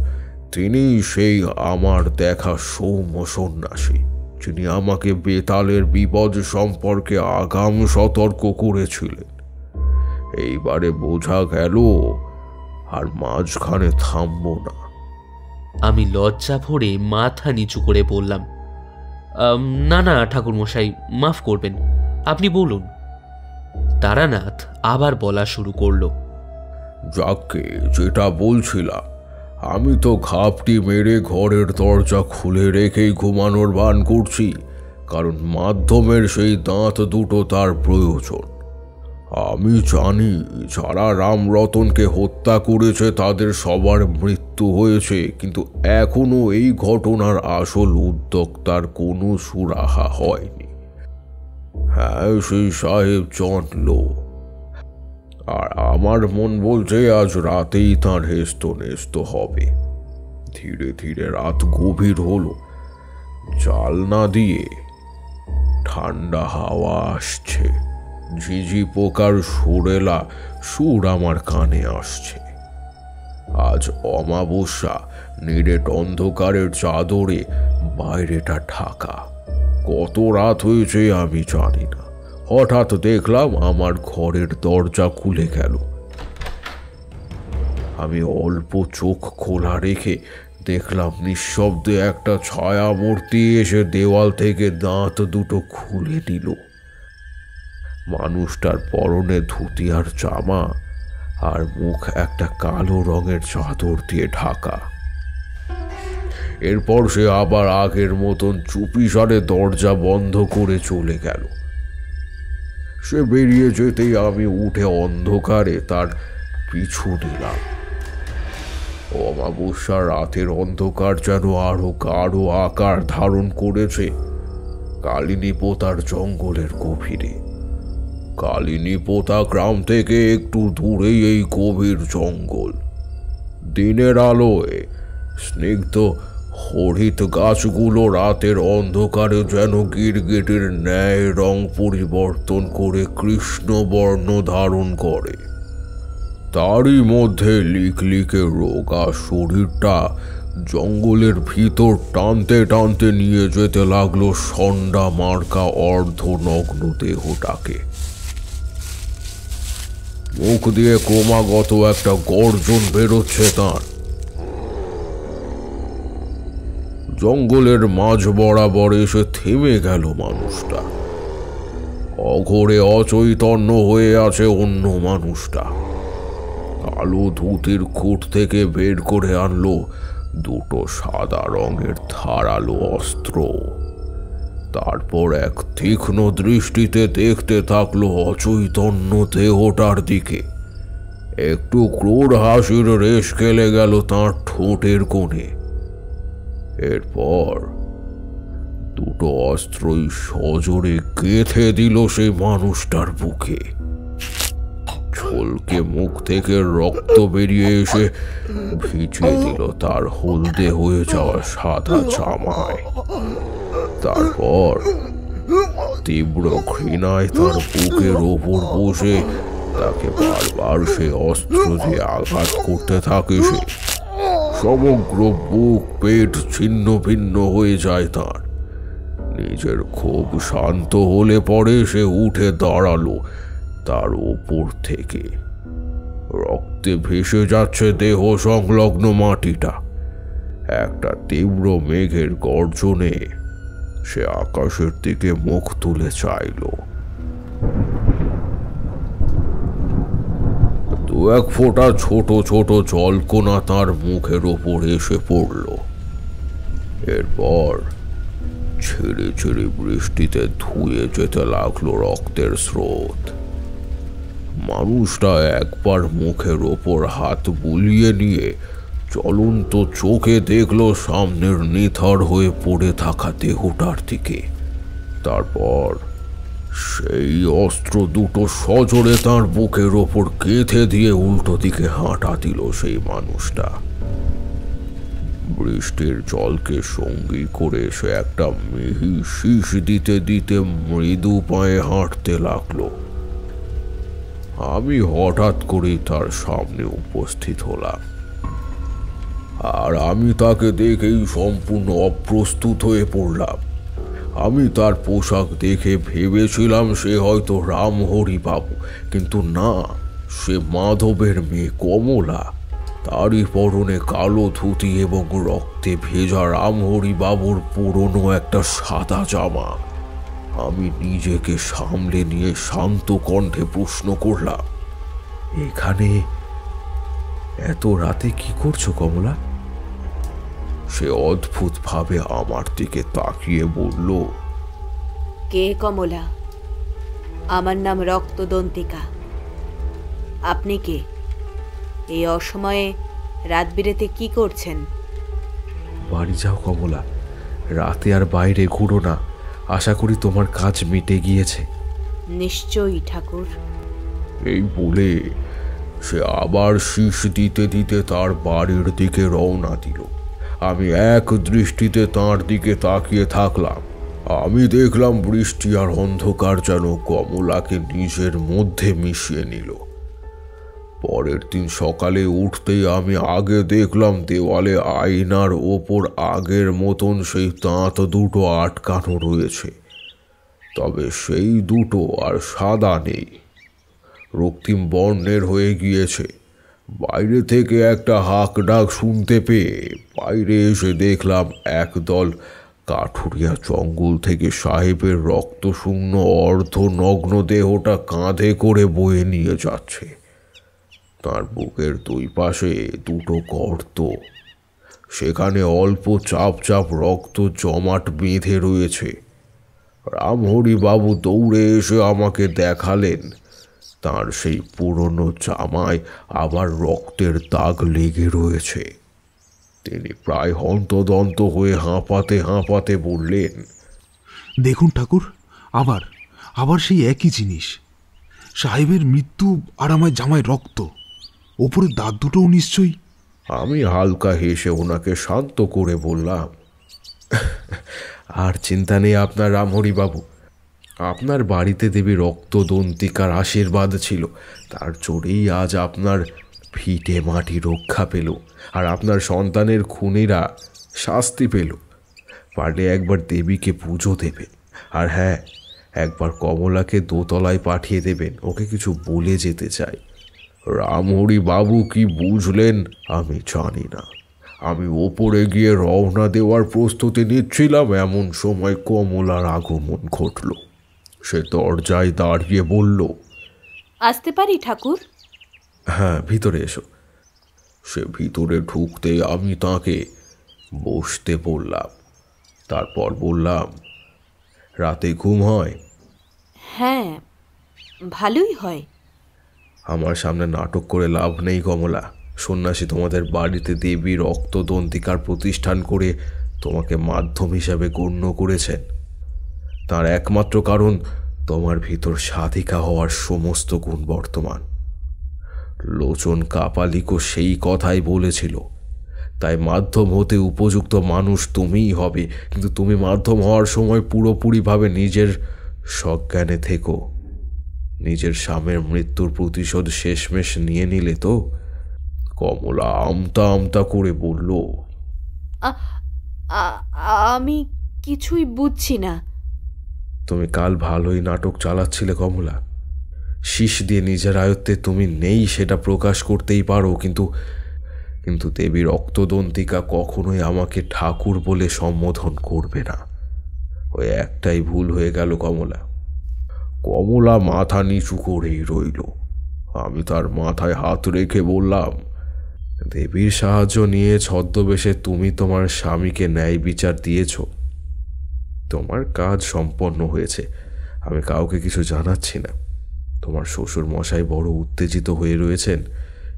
তিনি সেই আমার দেখা সৌম্য সন্ন্যাসী, যিনি আমাকে বেতালের বিপদ সম্পর্কে আগাম সতর্ক করেছিলেন। এইবারে বোঝা গেল আর মাঝখানে থামব না। আমি লজ্জা ভরে মাথা নিচু করে বললাম, না না ঠাকুরমশাই, মাফ করবেন, আপনি বলুন। তারানাথ আবার বলা শুরু করলো, যাকে যেটা বলছিলাম, আমি তো ঘাপটি মেরে ঘরের দরজা খুলে রেখেই ঘুমানোর ভান করছি, কারণ মাধ্যমের সেই দাঁত দুটো তার প্রয়োজন। আমি জানি যারা রামরতনকে হত্যা করেছে তাদের সবার মৃত্যু হয়েছে, কিন্তু এখনো এই ঘটনার আসল উদ্যোক্তার কোনো সুরাহা হয়নি। হ্যাঁ, সেই সাহেব জানল, আর আমার মন বলছে আজ রাতেই তাঁর হেস্ত নেস্ত হবে। ধীরে ধীরে রাত গভীর হলো। জালনা দিয়ে ঠান্ডা হাওয়া আসছে, ঝিঝি পোকার সুরেলা সুর আমার কানে আসছে। আজ অমাবস্যা, নিরেট অন্ধকারের চাদরে বাইরেটা ঢাকা। কত রাত হয়েছে আমি জানি না। হঠাৎ দেখলাম আমার ঘরের দরজা খুলে গেল। আমি অল্প চোখ খোলা রেখে দেখলাম নিঃশব্দে একটা ছায়া মূর্তি এসে দেওয়াল থেকে দাঁত দুটো খুলে নিল। মানুষটার পরনে ধুতি আর জামা, আর মুখ একটা কালো রঙের চাদর দিয়ে ঢাকা। এরপর সে আবার আগের মতন চুপিসারে দরজা বন্ধ করে চলে গেল। সে বেরিয়ে যেতেই আমি উঠে অন্ধকারে তার পিছু নিলাম। অমাবস্যার রাতের অন্ধকার যেন আরো গাঢ় আকার ধারণ করেছে কালিনীপোতার জঙ্গলের গভীরে। কালিনীপোতা গ্রাম থেকে একটু দূরেই এই গভীর জঙ্গল। দিনের আলোয় স্নিগ্ধ হরিত গাছগুলো রাতের অন্ধকারে যেন গিরগিটির ন্যায় রং পরিবর্তন করে কৃষ্ণবর্ণ ধারণ করে। তারই মধ্যে লিকলিকে রোগা শরীরটা জঙ্গলের ভিতর টানতে টানতে নিয়ে যেতে লাগলো সন্ডা মার্কা অর্ধনগ্ন দেহটাকে। মুখ দিয়ে ক্রমাগত একটা গর্জন বেরোচ্ছে তার। জঙ্গলের মাঝ বরাবর এসে থেমে গেল মানুষটা। অঘোরে অচৈতন্য হয়ে আছে অন্য মানুষটা। কালো ধুতির খুঁট থেকে বের করে আনলো দুটো সাদা রঙের ধারালো অস্ত্র। তারপর এক তীক্ষ্ণ দৃষ্টিতে দেখতে থাকলো অচৈতন্য দেহটার দিকে। একটু ক্রূর হাসির রেশ খেলে গেল তার ঠোঁটের কোণে। এরপর দুটো অস্ত্রই সজোরে গেঁথে দিল সেই মানুষটার বুকে। ঝলকে মুখ থেকে রক্ত বেরিয়ে এসে ভিজিয়ে দিল তার হলদে হয়ে যাওয়া সাদা জামায়। তারপর তীব্র ঘৃণায় তার বুকের ওপর বসে তাকে বারবার সে অস্ত্র দিয়ে আঘাত করতে থাকে। সে সমগ্র বুক পেট ছিন্ন ভিন্ন হয়ে যায় তার। নিজের খুব শান্ত হলে পরে সে উঠে দাঁড়ালো তার ওপর থেকে। রক্তে ভেসে যাচ্ছে দেহ সংলগ্ন মাটিটা। একটা তীব্র মেঘের গর্জনে সে আকাশের দিকে মুখ তুলে চাইল। দু এক ফোঁটা ছোট ছোট জলকণা তার মুখের ওপর এসে পড়ল। এরপর ছিঁড়ে ছিঁড়ে বৃষ্টিতে ধুয়ে যেতে লাগলো রক্তের স্রোত। মানুষটা একবার মুখের ওপর হাত বুলিয়ে নিয়ে চলন্ত চোখে দেখলো সামনের নিথর হয়ে পড়ে থাকা দেহটার দিকে। তারপর সেই অস্ত্র দুটো সজোরে তার বুকের ওপর গেঁথে দিয়ে উল্টো দিকে হাঁটা দিল সেই মানুষটা। বৃষ্টির জলকে সঙ্গী করে সে একটা মিহি শীষ দিতে দিতে মৃদু পায়ে হাঁটতে লাগলো। আমি হঠাৎ করেই তার সামনে উপস্থিত হলাম, আর আমি তাকে দেখেই সম্পূর্ণ অপ্রস্তুত হয়ে পড়লাম। আমি তার পোশাক দেখে ভেবেছিলাম সে হয়তো রামহরি বাবু, কিন্তু না, সে মাধবের মেয়ে কমলা। তারই পরনে কালো ধুতি এবং রক্তে ভেজা রামহরি বাবুর পুরনো একটা সাদা জামা। আমি নিজেকে সামলে নিয়ে শান্ত কণ্ঠে প্রশ্ন করলাম, এখানে এত রাতে কি করছো কমলা? সে অদ্ভুতভাবে আমার দিকে তাকিয়ে বলল, কে কমলা? আমার নাম রক্তদন্তিকা। আপনি কে? এই অসময়ে রাত বিরেতে কি করছেন? বাড়ি যাও কমলা, রাতে আর বাইরে ঘুরো না। আশা করি তোমার কাজ মিটে গিয়েছে। নিশ্চয়ই ঠাকুর। এই বলে সে আবার শীষ দিতে দিতে তার বাড়ির দিকে রওনা দিল। আমি এক দৃষ্টিতে তার দিকে তাকিয়ে থাকলাম। আমি দেখলাম বৃষ্টি আর অন্ধকার যেন কমলাকে নিজের মধ্যে মিশিয়ে নিল। পরের দিন সকালে উঠতেই আমি আগে দেখলাম দেওয়ালে আয়নার ওপর আগের মতন সেই দাঁত দুটো আটকানো রয়েছে, তবে সেই দুটো আর সাদা নেই, রক্তিম বর্ণের হয়ে গিয়েছে। বাইরে থেকে একটা হাঁক ডাক শুনতে পেয়ে বাইরে এসে দেখলাম একদল কাঠুরিয়া জঙ্গল থেকে সাহেবের রক্তশূন্য অর্ধনগ্ন দেহটা কাঁধে করে বয়ে নিয়ে যাচ্ছে। তার বুকের দুই পাশে দুটো গর্ত, সেখানে অল্প চাপ চাপ রক্ত জমাট বেঁধে রয়েছে। রামহরি বাবু দৌড়ে এসে আমাকে দেখালেন তার সেই পুরনো জামায় আবার রক্তের দাগ লেগে রয়েছে। তিনি প্রায় হন্তদন্ত হয়ে হাঁপাতে হাঁপাতে বললেন, দেখুন ঠাকুর, আবার আবার সেই একই জিনিস, সাহেবের মৃত্যু আর আমার জামায় রক্ত, ওপরে দাঁত দুটোও নিশ্চয়ই। আমি হালকা হেসে ওনাকে শান্ত করে বললাম, আর চিন্তা নেই আপনার রামহরি বাবু, আপনার বাড়িতে দেবী রক্তদন্তিকার আশীর্বাদ ছিল, তার জোরেই আজ আপনার ভিটে মাটি রক্ষা পেল আর আপনার সন্তানের খুনিরা শাস্তি পেল। পারলে একবার দেবীকে পুজো দেবেন, আর হ্যাঁ, একবার কমলাকে দোতলায় পাঠিয়ে দেবেন, ওকে কিছু বলে যেতে চাই। রামহরি বাবু কি বুঝলেন আমি জানি না। আমি ওপরে গিয়ে রওনা দেওয়ার প্রস্তুতি নিচ্ছিলাম, এমন সময় কমলার আগমন ঘটল। সে দরজায় দাঁড়িয়ে বলল, আসতে পারি ঠাকুর? হ্যাঁ, ভিতরে এসো। সে ভিতরে ঢুকতে আমি তাকে বসতে বললাম, তারপর বললাম, রাতে ঘুম হয়? হ্যাঁ, ভালোই হয়। আমার সামনে নাটক করে লাভ নেই কমলা। সন্ন্যাসী তোমাদের বাড়িতে দেবী রক্তদন্তিকার প্রতিষ্ঠান করে তোমাকে মাধ্যম হিসাবে গণ্য করেছেন। তার একমাত্র কারণ তোমার ভিতর সাধিকা হওয়ার সমস্ত গুণ বর্তমান। লোচন কাপালিকও সেই কথাই বলেছিল। তাই মাধ্যম হতে উপযুক্ত মানুষ তুমিই হবে, কিন্তু তুমি মাধ্যম হওয়ার সময় পুরোপুরিভাবে নিজের সজ্ঞানে থেকো। নিজের স্বামীর মৃত্যুর প্রতিশোধ শেষমেশ নিয়ে নিলে তো? কমলা আমতা আমতা করে বলল, আমি কিছুই বুঝছি না। তুমি কাল ভালোই নাটক চালাচ্ছিলে কমলা। শীষ দিয়ে নিজের আয়ত্তে তুমি নেই সেটা প্রকাশ করতেই পারো, কিন্তু দেবী রক্তদন্তিকা কখনোই আমাকে ঠাকুর বলে সম্বোধন করবে না। ওই একটাই ভুল হয়ে গেল কমলা। কমলা মাথা নিচু করেই রইল। আমি তার মাথায় হাত রেখে বললাম, দেবীর সাহায্য নিয়ে ছদ্মবেশে তুমি তোমার স্বামীকে ন্যায় বিচার দিয়েছ। তোমার কাজ সম্পন্ন হয়েছে, আমি কাউকে কিছু জানাচ্ছি না। তোমার শ্বশুর মশাই বড় উত্তেজিত হয়ে রয়েছেন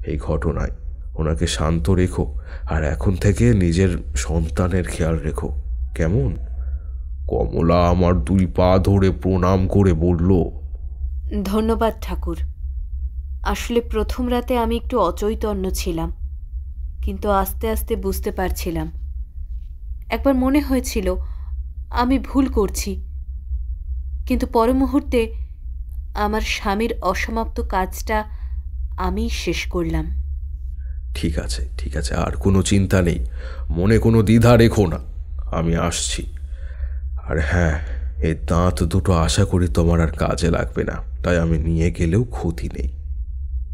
এই ঘটনায়। ওনাকে শান্ত রেখো, আর এখন থেকে নিজের সন্তানের খেয়াল রেখো, কেমন? কমলা আমার দুই পা ধরে প্রণাম করে বলল, ধন্যবাদ ঠাকুর। আসলে প্রথম রাতে আমি একটু অচৈতন্য ছিলাম, কিন্তু আস্তে আস্তে বুঝতে পারছিলাম। একবার মনে হয়েছিল আমি ভুল করছি, কিন্তু পর মুহূর্তে আমার স্বামীর অসমাপ্ত কাজটা আমি শেষ করলাম। ঠিক আছে, ঠিক আছে, আর কোনো চিন্তা নেই, মনে কোনো দ্বিধা রেখো না, আমি আসছি। আর হ্যাঁ, এই দাঁত দুটো আশা করি তোমার আর কাজে লাগবে না, তাই আমি নিয়ে গেলেও ক্ষতি নেই।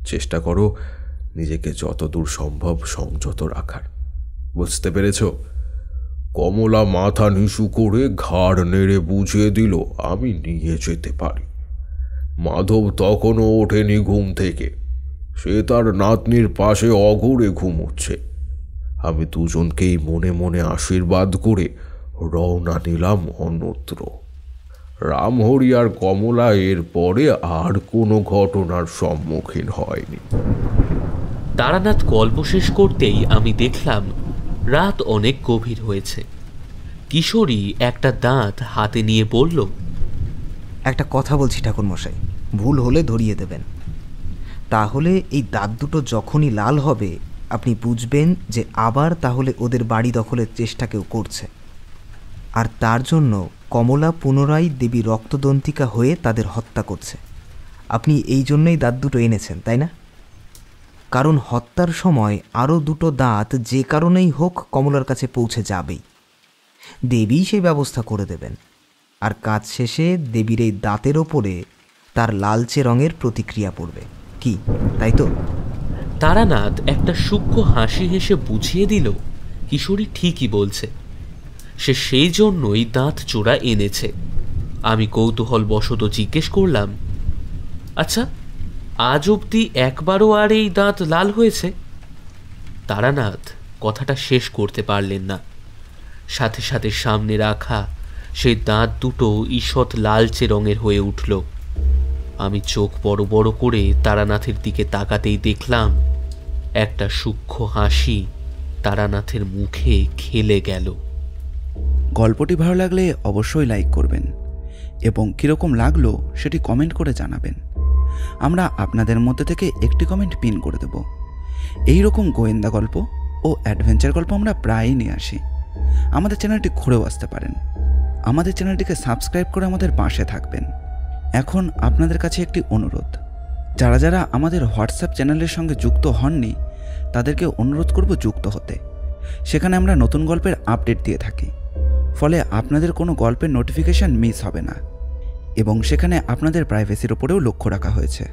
চেষ্টা করো নিজেকে যতদূর সম্ভব সংযত রাখার, বুঝতে পেরেছ? কমলা মাথা নিচু করে ঘাড় নেড়ে বুঝিয়ে দিল আমি নিয়ে যেতে পারি। মাধব তখনও ওঠেনি ঘুম থেকে, সে তার নাতনির পাশে অঘরে ঘুমোচ্ছে। আমি দুজনকেই মনে মনে আশীর্বাদ করে রওনা নিলাম অন্যত্র। রামহরি আর কমলা এর পরে আর কোনো ঘটনার সম্মুখীন হয়নি। তারানাথ গল্প শেষ করতেই আমি দেখলাম রাত অনেক গভীর হয়েছে। কিশোরী একটা দাঁত হাতে নিয়ে বলল, একটা কথা বলছি ঠাকুরমশাই, ভুল হলে ধরিয়ে দেবেন। তাহলে এই দাঁত দুটো যখনই লাল হবে আপনি বুঝবেন যে আবার তাহলে ওদের বাড়ি দখলের চেষ্টা কেউ করছে, আর তার জন্য কমলা পুনরায় দেবী রক্তদন্তিকা হয়ে তাদের হত্যা করছে। আপনি এই জন্যই দাঁত দুটো এনেছেন, তাই না? কারণ হত্যার সময় আরও দুটো দাঁত যে কারণেই হোক কমলার কাছে পৌঁছে যাবেই। দেবী সেই ব্যবস্থা করে দেবেন, আর কাজ শেষে দেবীর এই দাঁতের ওপরে তার লালচে রঙের প্রতিক্রিয়া পড়বে। কি তাই তো? তারানাথ একটা সূক্ষ্ম হাসি হেসে বুঝিয়ে দিল কিশোরী ঠিকই বলছে। সে সেই জন্যই দাঁত চোরা এনেছে। আমি কৌতূহল বশত জিজ্ঞেস করলাম, আচ্ছা, আজ অবধি একবারও আর এই দাঁত লাল হয়েছে? তারানাথ কথাটা শেষ করতে পারলেন না। সাথে সাথে সামনে রাখা সেই দাঁত দুটো ঈষৎ লালচে রঙের হয়ে উঠল। আমি চোখ বড় বড় করে তারানাথের দিকে তাকাতেই দেখলাম একটা সূক্ষ্ম হাসি তারানাথের মুখে খেলে গেল। গল্পটি ভালো লাগলে অবশ্যই লাইক করবেন এবং কীরকম লাগলো সেটি কমেন্ট করে জানাবেন। আমরা আপনাদের মধ্যে থেকে একটি কমেন্ট পিন করে দেব। এই রকম গোয়েন্দা গল্প ও অ্যাডভেঞ্চার গল্প আমরা প্রায়ই নিয়ে আসি। আমাদের চ্যানেলটি ঘুরেও আসতে পারেন। আমাদের চ্যানেলটিকে সাবস্ক্রাইব করে আমাদের পাশে থাকবেন। এখন আপনাদের কাছে একটি অনুরোধ, যারা যারা আমাদের হোয়াটসঅ্যাপ চ্যানেলের সঙ্গে যুক্ত হননি তাদেরকে অনুরোধ করব যুক্ত হতে। সেখানে আমরা নতুন গল্পের আপডেট দিয়ে থাকি, ফলে আপনাদের কোনো গল্পের নোটিফিকেশান মিস হবে না এবং সেখানে আপনাদের প্রাইভেসির ওপরেও লক্ষ্য রাখা হয়েছে।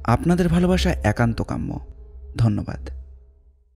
আপনাদের ভালোবাসা একান্ত কাম্য। ধন্যবাদ।